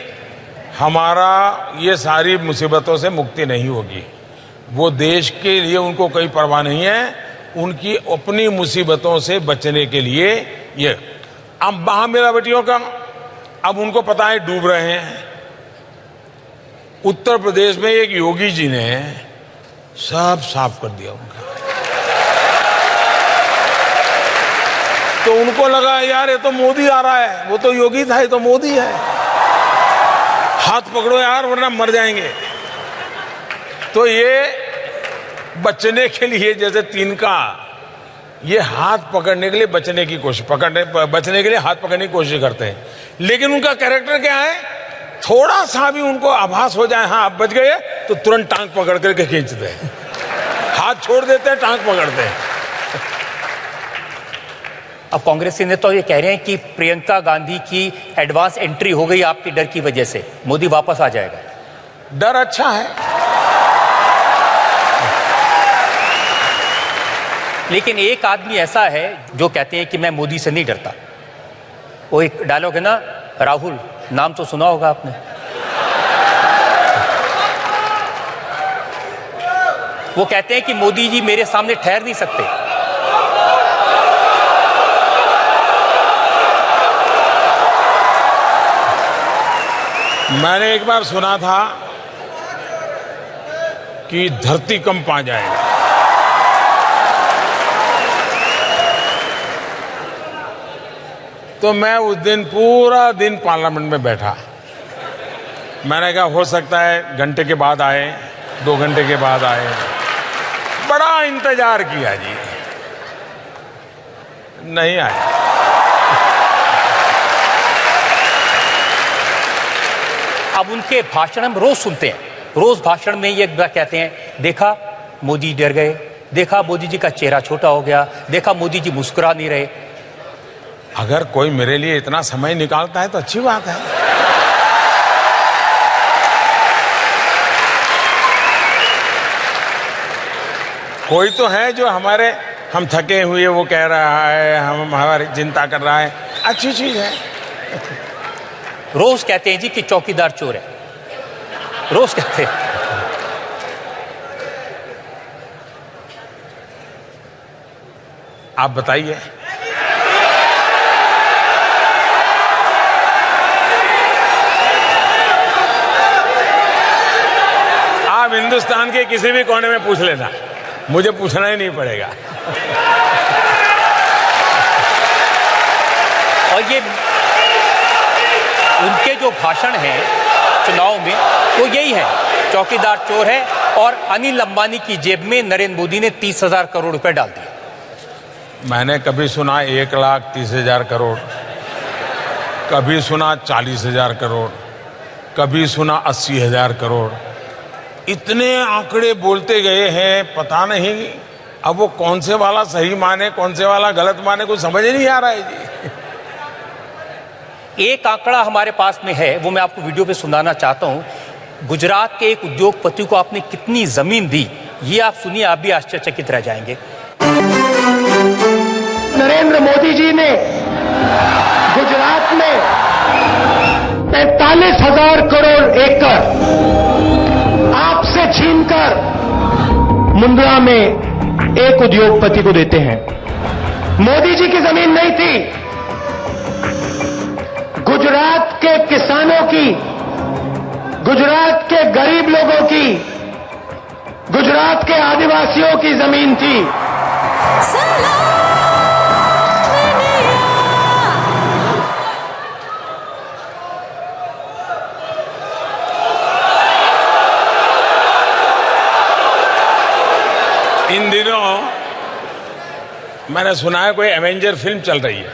हमारा ये सारी मुसीबतों से मुक्ति नहीं होगी। वो देश के लिए उनको कोई परवाह नहीं है, उनकी अपनी मुसीबतों से बचने के लिए ये। अब महामिलावटियों का, अब उनको पता है डूब रहे हैं। उत्तर प्रदेश में एक योगी जी ने सब साफ कर दिया उनका, तो उनको लगा यार ये तो मोदी आ रहा है, वो तो योगी था, ये तो मोदी है, हाथ पकड़ो यार वरना मर जाएंगे। तो ये बचने के लिए, जैसे तिनका, ये हाथ पकड़ने के लिए बचने के लिए हाथ पकड़ने की कोशिश करते हैं, लेकिन उनका कैरेक्टर क्या है, थोड़ा सा भी उनको आभास हो जाए हाँ आप बच गए, तो तुरंत टांग पकड़ करके खींचते हैं, हाथ छोड़ देते हैं, टांग पकड़ते हैं। अब कांग्रेस के नेता तो ये कह रहे हैं कि प्रियंका गांधी की एडवांस एंट्री हो गई आपकी डर की वजह से, मोदी वापस आ जाएगा। डर अच्छा है, लेकिन एक आदमी ऐसा है जो कहते हैं कि मैं मोदी से नहीं डरता। वो एक डायलॉग है ना, राहुल, नाम तो सुना होगा आपने। वो कहते हैं कि मोदी जी मेरे सामने ठहर नहीं सकते। मैंने एक बार सुना था कि धरती कंप आ जाएगा, तो मैं उस दिन पूरा दिन पार्लियामेंट में बैठा। मैंने कहा हो सकता है घंटे के बाद आए, 2 घंटे के बाद आए, बड़ा इंतजार किया जी, नहीं आए। अब उनके भाषण हम रोज सुनते हैं, रोज भाषण में ये कहते हैं, देखा मोदी डर गए, देखा मोदी जी का चेहरा छोटा हो गया, देखा मोदी जी मुस्कुरा नहीं रहे। अगर कोई मेरे लिए इतना समय निकालता है तो अच्छी बात है। कोई तो है जो हम थके हुए वो कह रहा है, हम हमारी चिंता कर रहा है, अच्छी चीज है। रोज कहते हैं जी कि चौकीदार चोर है, रोज कहते हैं। आप बताइए, हिंदुस्तान के किसी भी कोने में पूछ लेना, मुझे पूछना ही नहीं पड़ेगा। और ये उनके जो भाषण हैं चुनाव में वो यही है, चौकीदार चोर है, और अनिल अंबानी की जेब में नरेंद्र मोदी ने 30,000 करोड़ रुपए डाल दिए। मैंने कभी सुना 1,30,000 करोड़, कभी सुना 40,000 करोड़, कभी सुना 80,000 करोड़। इतने आंकड़े बोलते गए हैं, पता नहीं अब वो कौन से वाला सही माने कौन से वाला गलत माने, कुछ समझ ही नहीं आ रहा है जी। एक आंकड़ा हमारे पास में है, वो मैं आपको वीडियो पे सुनाना चाहता हूं। गुजरात के एक उद्योगपति को आपने कितनी जमीन दी, ये आप सुनिए, आप भी आश्चर्यचकित रह जाएंगे। नरेंद्र मोदी जी ने गुजरात में 45,000 करोड़ एकड़ आपसे छीनकर मुंद्रा में एक उद्योगपति को देते हैं। मोदी जी की जमीन नहीं थी, गुजरात के किसानों की, गुजरात के गरीब लोगों की, गुजरात के आदिवासियों की जमीन थी। इन दिनों मैंने सुना है कोई एवेंजर फिल्म चल रही है।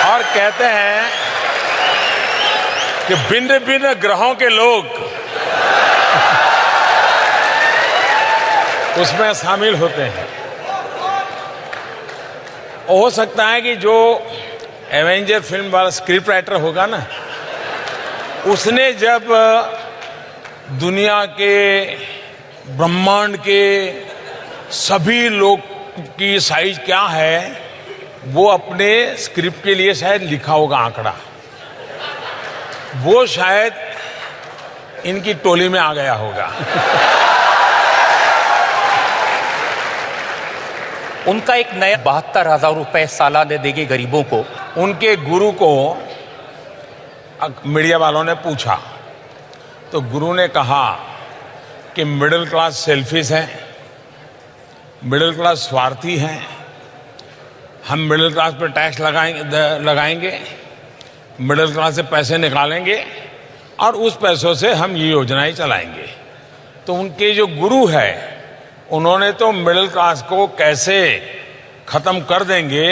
और कहते हैं कि भिन्न भिन्न ग्रहों के लोग उसमें शामिल होते हैं। हो सकता है कि जो एवेंजर फिल्म वाला स्क्रिप्ट राइटर होगा ना, उसने जब दुनिया के ब्रह्मांड के सभी लोग की साइज क्या है वो अपने स्क्रिप्ट के लिए शायद लिखा होगा आंकड़ा, वो शायद इनकी टोली में आ गया होगा। उनका एक नया 72,000 रुपए सालाना देंगे गरीबों को। उनके गुरु को मीडिया वालों ने पूछा तो गुरु ने कहा कि मिडिल क्लास सेल्फिश हैं, मिडिल क्लास स्वार्थी हैं, हम मिडिल क्लास पर टैक्स लगाएंगे, मिडिल क्लास से पैसे निकालेंगे और उस पैसों से हम ये योजनाएं चलाएंगे। तो उनके जो गुरु है उन्होंने तो मिडिल क्लास को कैसे खत्म कर देंगे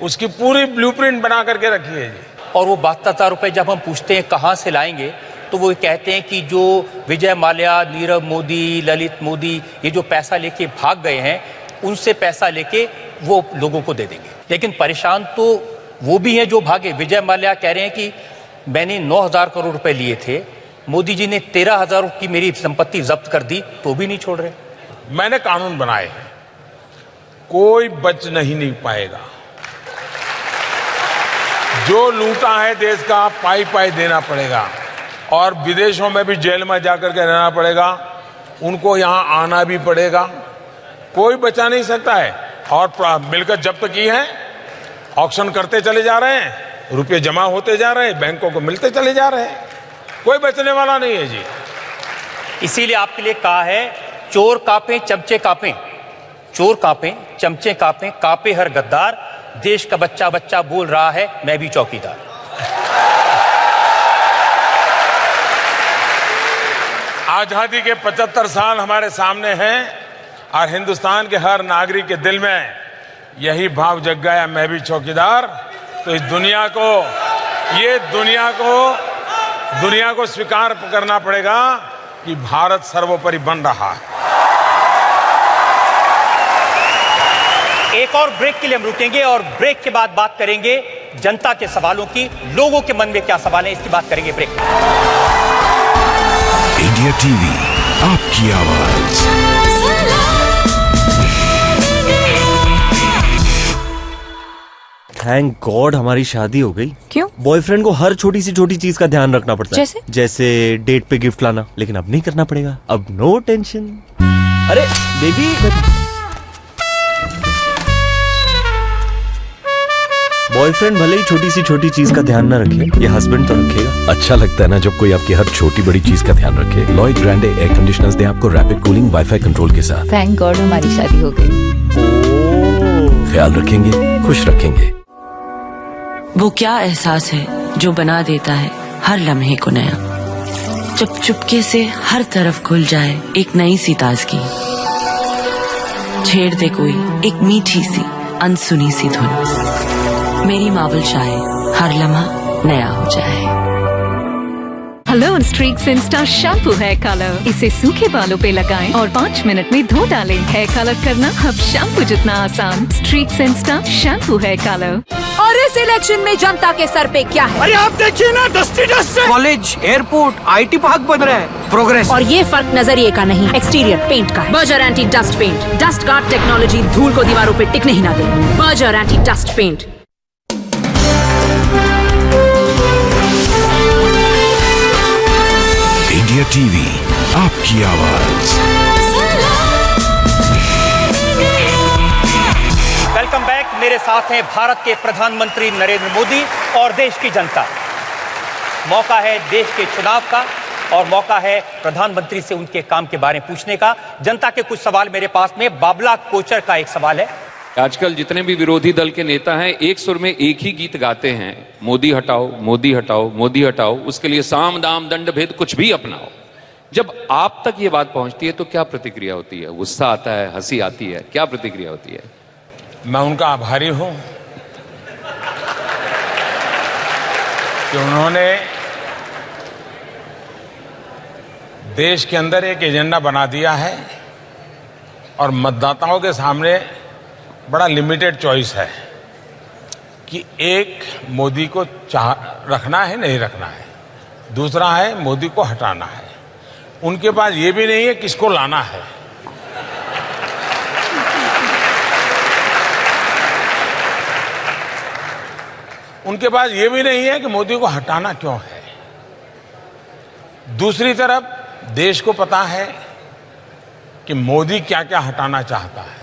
उसकी पूरी ब्लूप्रिंट बना करके रखी है जी। और वो 72,000 रुपए जब हम पूछते हैं कहाँ से लाएंगे, तो वो कहते हैं कि जो विजय माल्या, नीरव मोदी, ललित मोदी ये जो पैसा लेके भाग गए हैं उनसे पैसा लेके वो लोगों को दे देंगे। लेकिन परेशान तो वो भी हैं जो भागे। विजय माल्या कह रहे हैं कि मैंने 9,000 करोड़ रुपए लिए थे, मोदी जी ने 13,000 की मेरी संपत्ति जब्त कर दी, तो भी नहीं छोड़ रहे। मैंने कानून बनाए हैं, कोई बच नहीं पाएगा। जो लूटा है देश का पाई पाई देना पड़ेगा और विदेशों में भी जेल में जाकर के रहना पड़ेगा, उनको यहां आना भी पड़ेगा, कोई बचा नहीं सकता है। और मिलकर जब्त की है, ऑक्शन करते चले जा रहे हैं, रुपए जमा होते जा रहे हैं, बैंकों को मिलते चले जा रहे हैं, कोई बचने वाला नहीं है जी। इसीलिए आपके लिए कहा है, चोर कांपे चमचे कांपे, चोर कांपे चमचे कांपे, कांपे हर गद्दार, देश का बच्चा बच्चा बोल रहा है मैं भी चौकीदार। आजादी के 75 साल हमारे सामने हैं और हिंदुस्तान के हर नागरिक के दिल में यही भाव जग गया मैं भी चौकीदार। तो इस दुनिया को स्वीकार करना पड़ेगा कि भारत सर्वोपरि बन रहा है। एक और ब्रेक के लिए हम रुकेंगे और ब्रेक के बाद बात करेंगे जनता के सवालों की, लोगों के मन में क्या सवाल है इसकी बात करेंगे ब्रेक। इंडिया टीवी आपकी आवाज। थैंक गॉड हमारी शादी हो गई। क्यों? बॉयफ्रेंड को हर छोटी सी छोटी चीज का ध्यान रखना पड़ता है, जैसे डेट पे गिफ्ट लाना, लेकिन अब नहीं करना पड़ेगा। अब नो टेंशन। अरे बेबी, बॉयफ्रेंड भले ही छोटी चीज का ध्यान न रखे, ये हस्बैंड तो रखेगा। अच्छा लगता है ना जब कोई आपकी हर छोटी बड़ी चीज का ध्यान रखे। लॉयड ग्रैंडे एयर कंडीशनर्स दें आपको रैपिड कूलिंग वाईफाई कंट्रोल के साथ। थैंक गॉड हमारी शादी हो गई। ख्याल रखेंगे, खुश रखेंगे। वो क्या एहसास है जो बना देता है हर लम्हे को नया, जब चुपके से हर तरफ खुल जाए एक नई सी ताजगी। छेड़ दे कोई एक मीठी सी अनसुनी सी धुन, मेरी मावल चाहे हर लम्हा नया हो जाए। Hello Streax insta shampoo hair colour, इसे सूखे बालों पे लगाएं और 5 मिनट में धो डालें। हेयर कलर करना अब शैम्पू जितना आसान। Streax insta shampoo hair colour. और इस इलेक्शन में जनता के सर पे क्या है? अरे आप देखिए ना, डस्टी डस्ट है। कॉलेज, एयरपोर्ट, IT पार्क बन रहा है। प्रोग्रेस। और ये फर्क नजरिए का नहीं, एक्सटीरियर पेंट का है। Berger anti dust paint, dust guard technology धूल को दीवारों पे टिकने ही ना दे। Berger anti dust paint. India TV आपकी आवाज। Welcome back. मेरे साथ हैं भारत के प्रधानमंत्री नरेंद्र मोदी और देश की जनता। मौका है देश के चुनाव का और मौका है प्रधानमंत्री से उनके काम के बारे में पूछने का। जनता के कुछ सवाल मेरे पास में। बाबला कोचर का एक सवाल है। आजकल जितने भी विरोधी दल के नेता हैं एक सुर में एक ही गीत गाते हैं, मोदी हटाओ, मोदी हटाओ, मोदी हटाओ। उसके लिए साम दाम दंड भेद कुछ भी अपनाओ। जब आप तक ये बात पहुंचती है तो क्या प्रतिक्रिया होती है? गुस्सा आता है, हंसी आती है, क्या प्रतिक्रिया होती है? मैं उनका आभारी हूं कि उन्होंने देश के अंदर एक एजेंडा बना दिया है और मतदाताओं के सामने बड़ा लिमिटेड चॉइस है कि एक, मोदी को रखना है नहीं रखना है, दूसरा है मोदी को हटाना है। उनके पास ये भी नहीं है किसको लाना है। उनके पास ये भी नहीं है कि मोदी को हटाना क्यों है। दूसरी तरफ देश को पता है कि मोदी क्या क्या हटाना चाहता है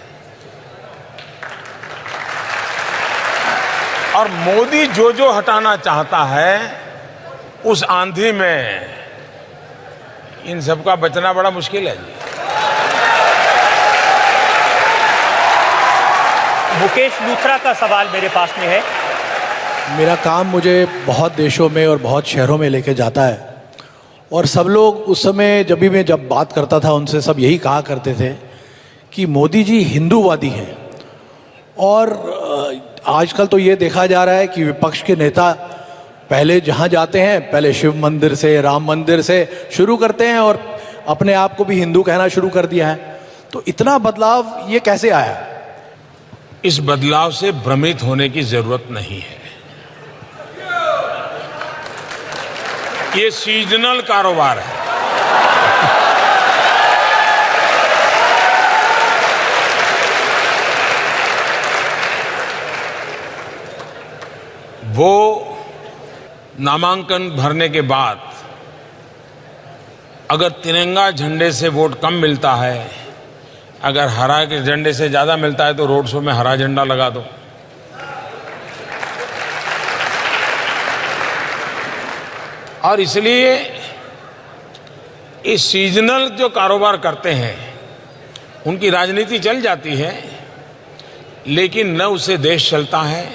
और मोदी जो जो हटाना चाहता है उस आंधी में इन सबका बचना बड़ा मुश्किल है जी। मुकेश लूथरा का सवाल मेरे पास में है। मेरा काम मुझे बहुत देशों में और बहुत शहरों में लेके जाता है और सब लोग उस समय जब बात करता था उनसे सब यही कहा करते थे कि मोदी जी हिंदूवादी हैं। और आजकल तो ये देखा जा रहा है कि विपक्ष के नेता पहले जहाँ जाते हैं पहले शिव मंदिर से, राम मंदिर से शुरू करते हैं और अपने आप को भी हिंदू कहना शुरू कर दिया है। तो इतना बदलाव ये कैसे आया? इस बदलाव से भ्रमित होने की जरूरत नहीं है। ये सीजनल कारोबार है। वो नामांकन भरने के बाद अगर तिरंगा झंडे से वोट कम मिलता है, अगर हरा के झंडे से ज्यादा मिलता है तो रोड शो में हरा झंडा लगा दो। और इसलिए इस सीजनल जो कारोबार करते हैं उनकी राजनीति चल जाती है, लेकिन न उससे देश चलता है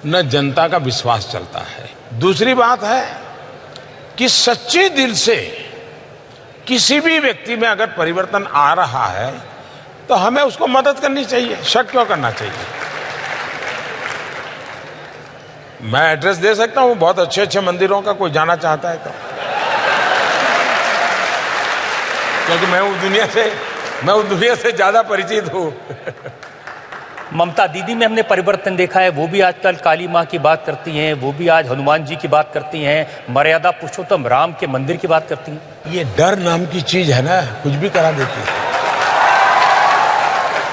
न जनता का विश्वास चलता है। दूसरी बात है कि सच्चे दिल से किसी भी व्यक्ति में अगर परिवर्तन आ रहा है तो हमें उसको मदद करनी चाहिए, शक क्यों करना चाहिए। मैं एड्रेस दे सकता हूं बहुत अच्छे अच्छे मंदिरों का, कोई जाना चाहता है तो, क्योंकि मैं उस दुनिया से ज्यादा परिचित हूं। ममता दीदी में हमने परिवर्तन देखा है। वो भी आजकल काली माँ की बात करती हैं, वो भी आज हनुमान जी की बात करती हैं, मर्यादा पुरुषोत्तम राम के मंदिर की बात करती हैं। ये डर नाम की चीज है ना, कुछ भी करा देती है।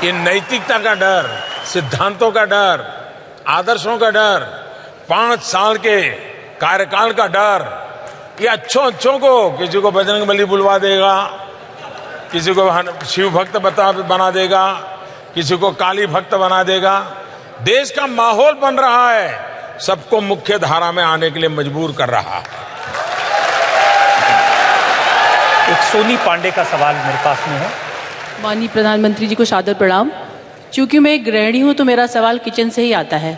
ये नैतिकता का डर, सिद्धांतों का डर, आदर्शों का डर, 5 साल के कार्यकाल का डर, ये अच्छों को किसी को बजरंगबली बुलवा देगा, किसी को शिव भक्त बना देगा, किसी को काली भक्त बना देगा। देश का माहौल बन रहा है, सबको मुख्य धारा में आने के लिए मजबूर कर रहा है। एक सोनी पांडे का सवाल मेरे पास में है। माननीय प्रधानमंत्री जी को सादर प्रणाम। चूंकि मैं एक गृहिणी हूं तो मेरा सवाल किचन से ही आता है।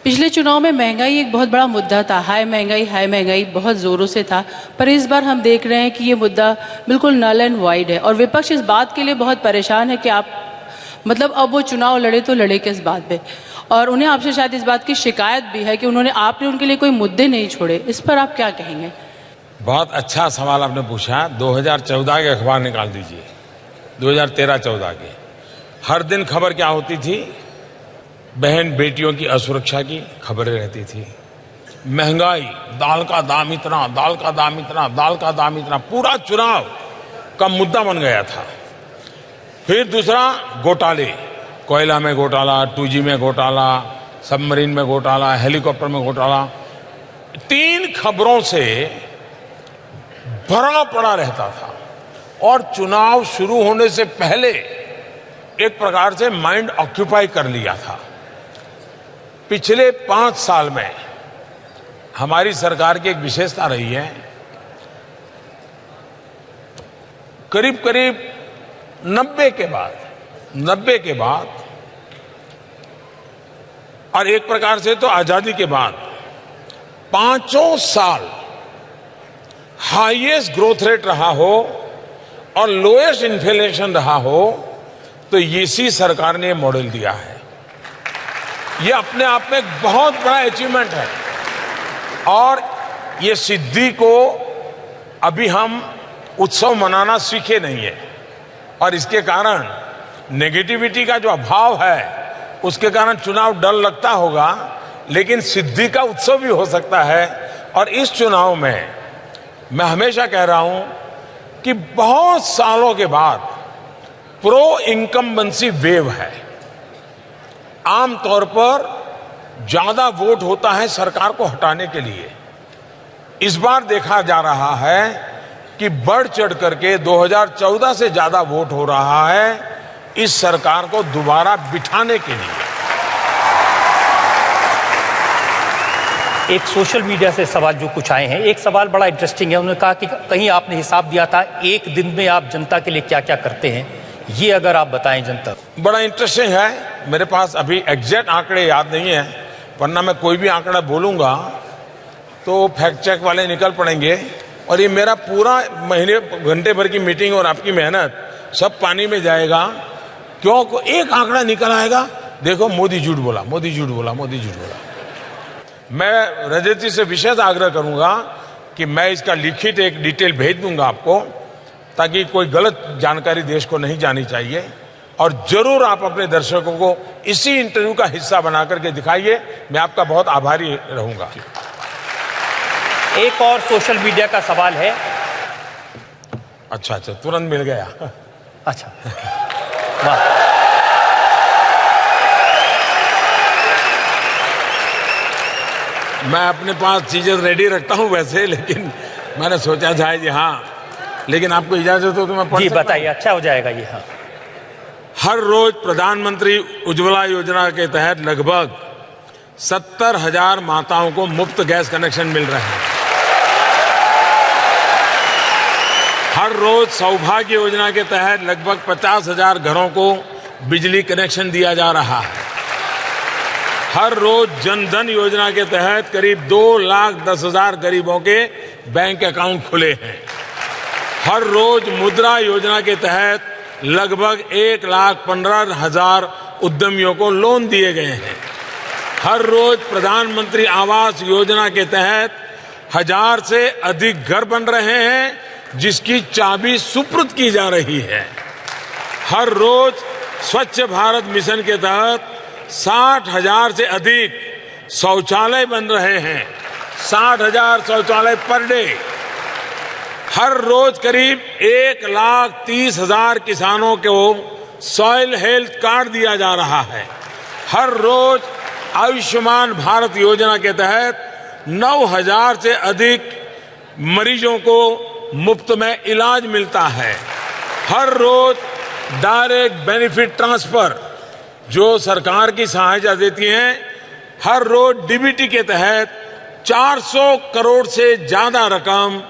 पिछले चुनाव में महंगाई एक बहुत बड़ा मुद्दा था, हाई महंगाई बहुत जोरों से था, पर इस बार हम देख रहे हैं कि ये मुद्दा बिल्कुल नल एंड वाइड है और विपक्ष इस बात के लिए बहुत परेशान है कि आप मतलब अब वो चुनाव लड़े तो लड़े किस बात पे, और उन्हें आपसे शायद इस बात की शिकायत भी है कि आपने उनके लिए कोई मुद्दे नहीं छोड़े। इस पर आप क्या कहेंगे? बहुत अच्छा सवाल आपने पूछा। 2014 के अखबार निकाल दीजिए, 2013-14 के। हर दिन खबर क्या होती थी? बहन बेटियों की असुरक्षा की खबरें रहती थी। महंगाई, दाल का दाम इतना, दाल का दाम इतना, दाल का दाम इतना, पूरा चुनाव का मुद्दा बन गया था। फिर दूसरा, घोटाले, कोयला में घोटाला, 2G में घोटाला, सबमरीन में घोटाला, हेलीकॉप्टर में घोटाला। 3 खबरों से भरा पड़ा रहता था और चुनाव शुरू होने से पहले एक प्रकार से माइंड ऑक्यूपाई कर लिया था। पिछले 5 साल में हमारी सरकार की एक विशेषता रही है, करीब करीब 90 के बाद और एक प्रकार से तो आजादी के बाद 5 साल हाईएस्ट ग्रोथ रेट रहा हो और लोएस्ट इन्फ्लेशन रहा हो, तो इसी सरकार ने मॉडल दिया है। ये अपने आप में एक बहुत बड़ा अचीवमेंट है और ये सिद्धि को अभी हम उत्सव मनाना सीखे नहीं है और इसके कारण नेगेटिविटी का जो अभाव है उसके कारण चुनाव डर लगता होगा, लेकिन सिद्धि का उत्सव भी हो सकता है। और इस चुनाव में मैं हमेशा कह रहा हूं कि बहुत सालों के बाद प्रो इनकम्बेंसी वेव है। आमतौर पर ज्यादा वोट होता है सरकार को हटाने के लिए। इस बार देखा जा रहा है कि बढ़ चढ़ करके 2014 से ज्यादा वोट हो रहा है इस सरकार को दोबारा बिठाने के लिए। एक सोशल मीडिया से सवाल जो कुछ आए हैं, एक सवाल बड़ा इंटरेस्टिंग है। उन्होंने कहा कि कहीं आपने हिसाब दिया था एक दिन में आप जनता के लिए क्या क्या करते हैं, ये अगर आप बताएं जनता। बड़ा इंटरेस्टिंग है। मेरे पास अभी एग्जैक्ट आंकड़े याद नहीं है, वरना मैं कोई भी आंकड़ा बोलूंगा तो फैक्ट चेक वाले निकल पड़ेंगे और ये मेरा पूरा महीने घंटे भर की मीटिंग और आपकी मेहनत सब पानी में जाएगा। क्यों? एक आंकड़ा निकल आएगा, देखो मोदी झूठ बोला, मोदी झूठ बोला, मोदी झूठ बोला। मैं रजत जी से विशेष आग्रह करूंगा कि मैं इसका लिखित एक डिटेल भेज दूंगा आपको, ताकि कोई गलत जानकारी देश को नहीं जानी चाहिए। और जरूर आप अपने दर्शकों को इसी इंटरव्यू का हिस्सा बना करके दिखाइए। मैं आपका बहुत आभारी रहूंगा। एक और सोशल मीडिया का सवाल है। अच्छा, तुरंत मिल गया। अच्छा, वाह। मैं अपने पास चीजें रेडी रखता हूं वैसे, लेकिन मैंने सोचा जाए जी हाँ, लेकिन आपको इजाजत हो तो मैं जी बताइए, अच्छा हो जाएगा ये। हाँ, हर रोज प्रधानमंत्री उज्ज्वला योजना के तहत लगभग 70,000 माताओं को मुफ्त गैस कनेक्शन मिल रहे हैं। हर रोज सौभाग्य योजना के तहत लगभग 50,000 घरों को बिजली कनेक्शन दिया जा रहा है। हर रोज जनधन योजना के तहत करीब 2,10,000 गरीबों के बैंक अकाउंट खुले हैं। हर रोज मुद्रा योजना के तहत लगभग 1,15,000 उद्यमियों को लोन दिए गए हैं। हर रोज प्रधानमंत्री आवास योजना के तहत 1,000 से अधिक घर बन रहे हैं, जिसकी चाबी सुपुर्द की जा रही है। हर रोज स्वच्छ भारत मिशन के तहत 60,000 से अधिक शौचालय बन रहे हैं। 60,000 शौचालय पर डे। हर रोज करीब 1,30,000 किसानों को सॉइल हेल्थ कार्ड दिया जा रहा है। हर रोज आयुष्मान भारत योजना के तहत 9,000 से अधिक मरीजों को मुफ्त में इलाज मिलता है। हर रोज डायरेक्ट बेनिफिट ट्रांसफर जो सरकार की सहायता देती हैं, हर रोज डीबीटी के तहत 400 करोड़ से ज्यादा रकम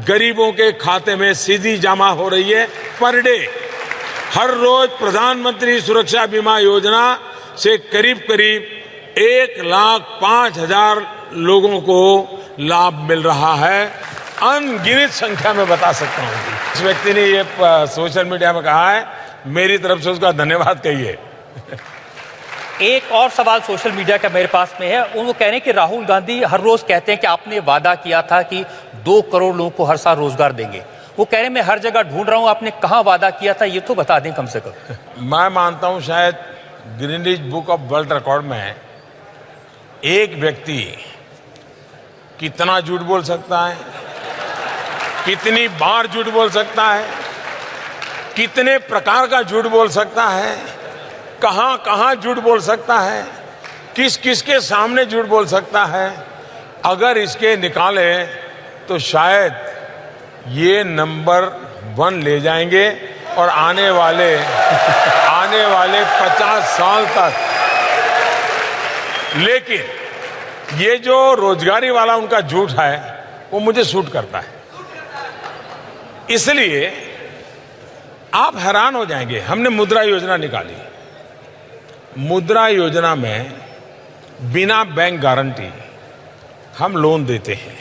गरीबों के खाते में सीधी जमा हो रही है पर डे। हर रोज प्रधानमंत्री सुरक्षा बीमा योजना से करीब करीब 1,05,000 लोगों को लाभ मिल रहा है। अनगिनत संख्या में बता सकता हूं। इस व्यक्ति ने ये सोशल मीडिया में कहा है, मेरी तरफ से उसका धन्यवाद कहिए। एक और सवाल सोशल मीडिया का मेरे पास में है। वो कह रहे हैं कि राहुल गांधी हर रोज कहते हैं कि आपने वादा किया था कि 2 करोड़ लोगों को हर साल रोजगार देंगे। वो कह रहे हैं मैं हर जगह ढूंढ रहा हूं, आपने कहां वादा किया था ये तो बता दें कम से कम। मैं मानता हूं शायद Guinness book of world record में एक व्यक्ति कितना झूठ बोल सकता है, कितनी बार झूठ बोल सकता है, कितने प्रकार का झूठ बोल सकता है, कहां कहां झूठ बोल सकता है, किस किस के सामने झूठ बोल सकता है, अगर इसके निकाले तो शायद ये नंबर 1 ले जाएंगे और आने वाले 50 साल तक। लेकिन ये जो रोजगारी वाला उनका झूठ है वो मुझे सूट करता है, इसलिए आप हैरान हो जाएंगे। हमने मुद्रा योजना निकाली। मुद्रा योजना में बिना बैंक गारंटी हम लोन देते हैं।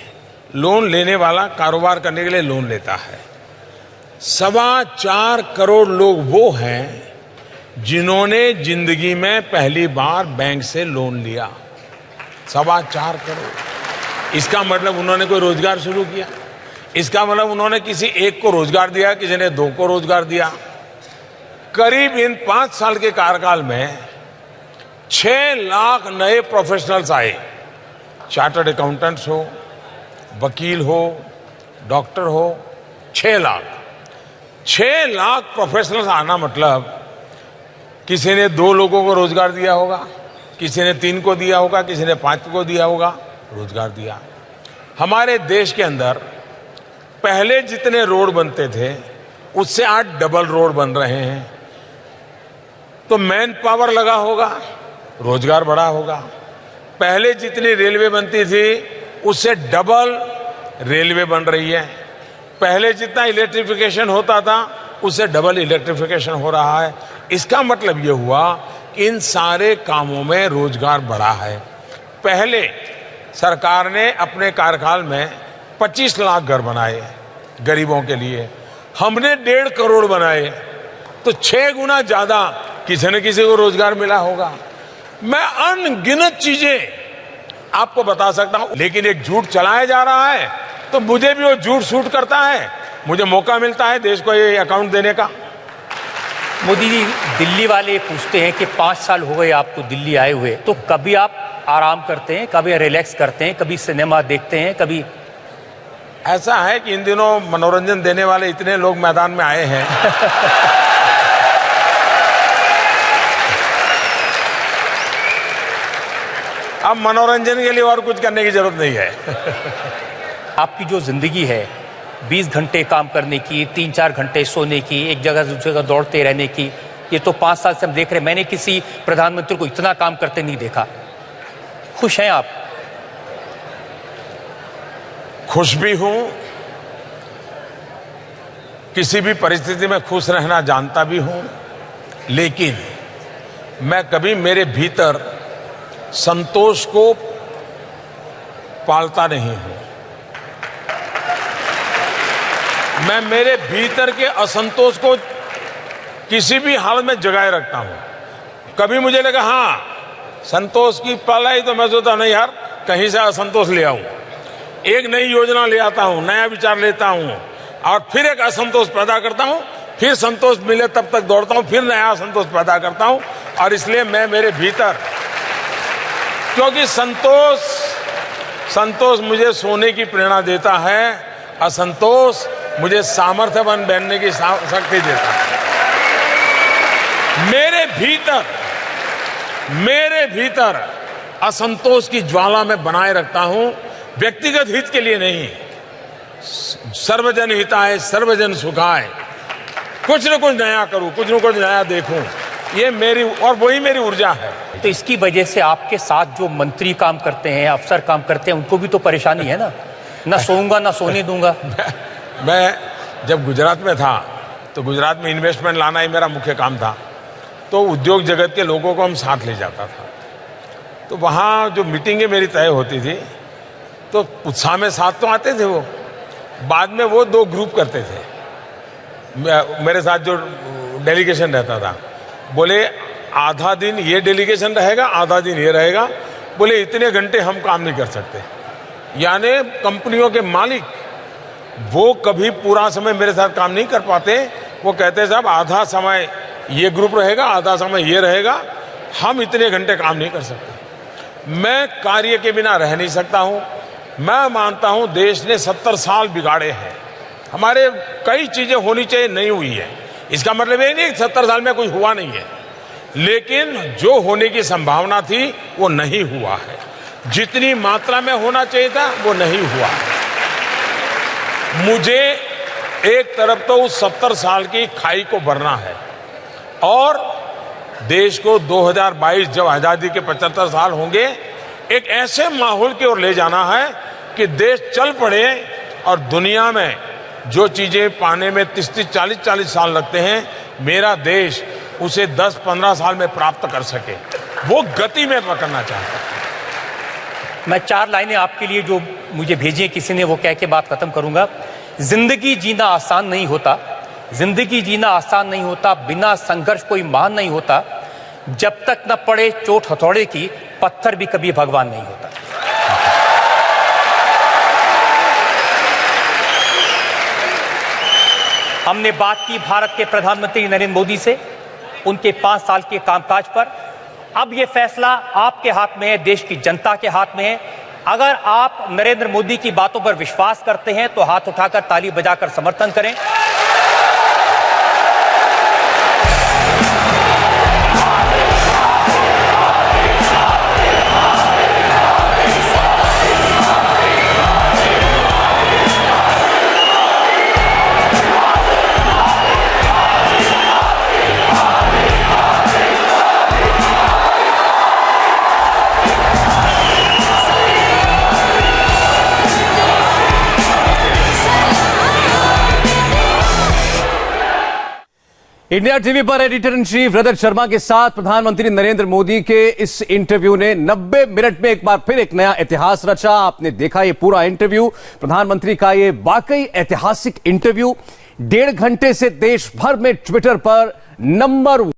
लोन लेने वाला कारोबार करने के लिए लोन लेता है। 4.25 करोड़ लोग वो हैं जिन्होंने जिंदगी में पहली बार बैंक से लोन लिया। 4.25 करोड़। इसका मतलब उन्होंने कोई रोजगार शुरू किया, इसका मतलब उन्होंने किसी एक को रोजगार दिया, किसी ने 2 को रोजगार दिया। करीब इन 5 साल के कार्यकाल में 6 लाख नए प्रोफेशनल्स आए। चार्टर्ड अकाउंटेंट्स हो, वकील हो, डॉक्टर हो, 6 लाख प्रोफेशनल्स आना मतलब किसी ने 2 लोगों को रोजगार दिया होगा, किसी ने 3 को दिया होगा, किसी ने 5 को दिया होगा, रोजगार दिया। हमारे देश के अंदर पहले जितने रोड बनते थे उससे आज डबल रोड बन रहे हैं। तो मैन पावर लगा होगा, रोजगार बढ़ा होगा। पहले जितनी रेलवे बनती थी उससे डबल रेलवे बन रही है। पहले जितना इलेक्ट्रिफिकेशन होता था उससे डबल इलेक्ट्रिफिकेशन हो रहा है। इसका मतलब यह हुआ कि इन सारे कामों में रोजगार बढ़ा है। पहले सरकार ने अपने कार्यकाल में 25 लाख घर बनाए गरीबों के लिए, हमने 1.5 करोड़ बनाए, तो 6 गुना ज्यादा किसी न किसी को रोजगार मिला होगा। मैं अनगिनत चीजें आपको बता सकता हूं, लेकिन एक झूठ चलाया जा रहा है तो मुझे भी वो झूठ सूट करता है। मुझे मौका मिलता है देश को ये अकाउंट देने का। मोदी जी, दिल्ली वाले पूछते हैं कि 5 साल हो गए आपको दिल्ली आए हुए, तो कभी आप आराम करते हैं, कभी रिलैक्स करते हैं, कभी सिनेमा देखते हैं, कभी? ऐसा है कि इन दिनों मनोरंजन देने वाले इतने लोग मैदान में आए हैं अब मनोरंजन के लिए और कुछ करने की जरूरत नहीं है आपकी जो जिंदगी है 20 घंटे काम करने की, 3-4 घंटे सोने की, एक जगह से दूसरी जगह दौड़ते रहने की, ये तो 5 साल से हम देख रहे हैं। मैंने किसी प्रधानमंत्री को इतना काम करते नहीं देखा। खुश हैं आप? खुश भी हूं, किसी भी परिस्थिति में खुश रहना जानता भी हूं, लेकिन मैं कभी मेरे भीतर संतोष को पालता नहीं हूं। मैं मेरे भीतर के असंतोष को किसी भी हालत में जगाए रखता हूं। कभी मुझे लगा हाँ संतोष की पल आई तो मैं सोचता नहीं यार कहीं से असंतोष ले आऊं, एक नई योजना ले आता हूं, नया विचार लेता हूं और फिर एक असंतोष पैदा करता हूं, फिर संतोष मिले तब तक दौड़ता हूं, फिर नया असंतोष पैदा करता हूं। और इसलिए मैं मेरे भीतर, क्योंकि संतोष मुझे सोने की प्रेरणा देता है, असंतोष मुझे सामर्थ्यवान बनने की शक्ति देता है। मेरे भीतर असंतोष की ज्वाला में बनाए रखता हूं, व्यक्तिगत हित के लिए नहीं, सर्वजन हिताय सर्वजन सुखाय, कुछ न कुछ नया करूं, कुछ न कुछ नया देखूं, ये मेरी और वही मेरी ऊर्जा है। तो इसकी वजह से आपके साथ जो मंत्री काम करते हैं, अफसर काम करते हैं, उनको भी तो परेशानी है ना सोऊंगा ना सोने दूंगा। मैं जब गुजरात में था तो गुजरात में इन्वेस्टमेंट लाना ही मेरा मुख्य काम था। तो उद्योग जगत के लोगों को हम साथ ले जाता था। तो वहाँ जो मीटिंगें मेरी तय होती थी तो उत्साह में साथ तो आते थे वो, बाद में वो दो ग्रुप करते थे। मेरे साथ जो डेलीगेशन रहता था, बोले आधा दिन ये डेलीगेशन रहेगा, आधा दिन ये रहेगा, बोले इतने घंटे हम काम नहीं कर सकते। यानी कंपनियों के मालिक वो कभी पूरा समय मेरे साथ काम नहीं कर पाते। वो कहते साहब आधा समय ये ग्रुप रहेगा, आधा समय ये रहेगा, हम इतने घंटे काम नहीं कर सकते। मैं कार्य के बिना रह नहीं सकता हूं। मैं मानता हूं देश ने 70 साल बिगाड़े हैं, हमारे कई चीजें होनी चाहिए नहीं हुई है। इसका मतलब ये नहीं 70 साल में कुछ हुआ नहीं है, लेकिन जो होने की संभावना थी वो नहीं हुआ है। जितनी मात्रा में होना चाहिए था वो नहीं हुआ। मुझे एक तरफ तो उस 70 साल की खाई को भरना है और देश को 2022 जब आजादी के 75 साल होंगे, एक ऐसे माहौल की ओर ले जाना है कि देश चल पड़े और दुनिया में जो चीजें पाने में 30-40 साल लगते हैं, मेरा देश उसे 10-15 साल में प्राप्त कर सके। वो गति में पकड़ना चाहता है। मैं 4 लाइनें आपके लिए जो मुझे भेजी है किसी ने, वो कह के बात खत्म करूंगा। जिंदगी जीना आसान नहीं होता, जिंदगी जीना आसान नहीं होता, बिना संघर्ष कोई महान नहीं होता, जब तक न पड़े चोट हथौड़े की, पत्थर भी कभी भगवान नहीं होता। हमने बात की भारत के प्रधानमंत्री नरेंद्र मोदी से, उनके 5 साल के कामकाज पर। अब यह फैसला आपके हाथ में है, देश की जनता के हाथ में है। अगर आप नरेंद्र मोदी की बातों पर विश्वास करते हैं तो हाथ उठाकर ताली बजाकर समर्थन करें। इंडिया टीवी पर editor in chief Rajat Sharma के साथ प्रधानमंत्री नरेंद्र मोदी के इस इंटरव्यू ने 90 मिनट में एक बार फिर एक नया इतिहास रचा। आपने देखा ये पूरा इंटरव्यू, प्रधानमंत्री का ये वाकई ऐतिहासिक इंटरव्यू 1.5 घंटे से देश भर में ट्विटर पर नंबर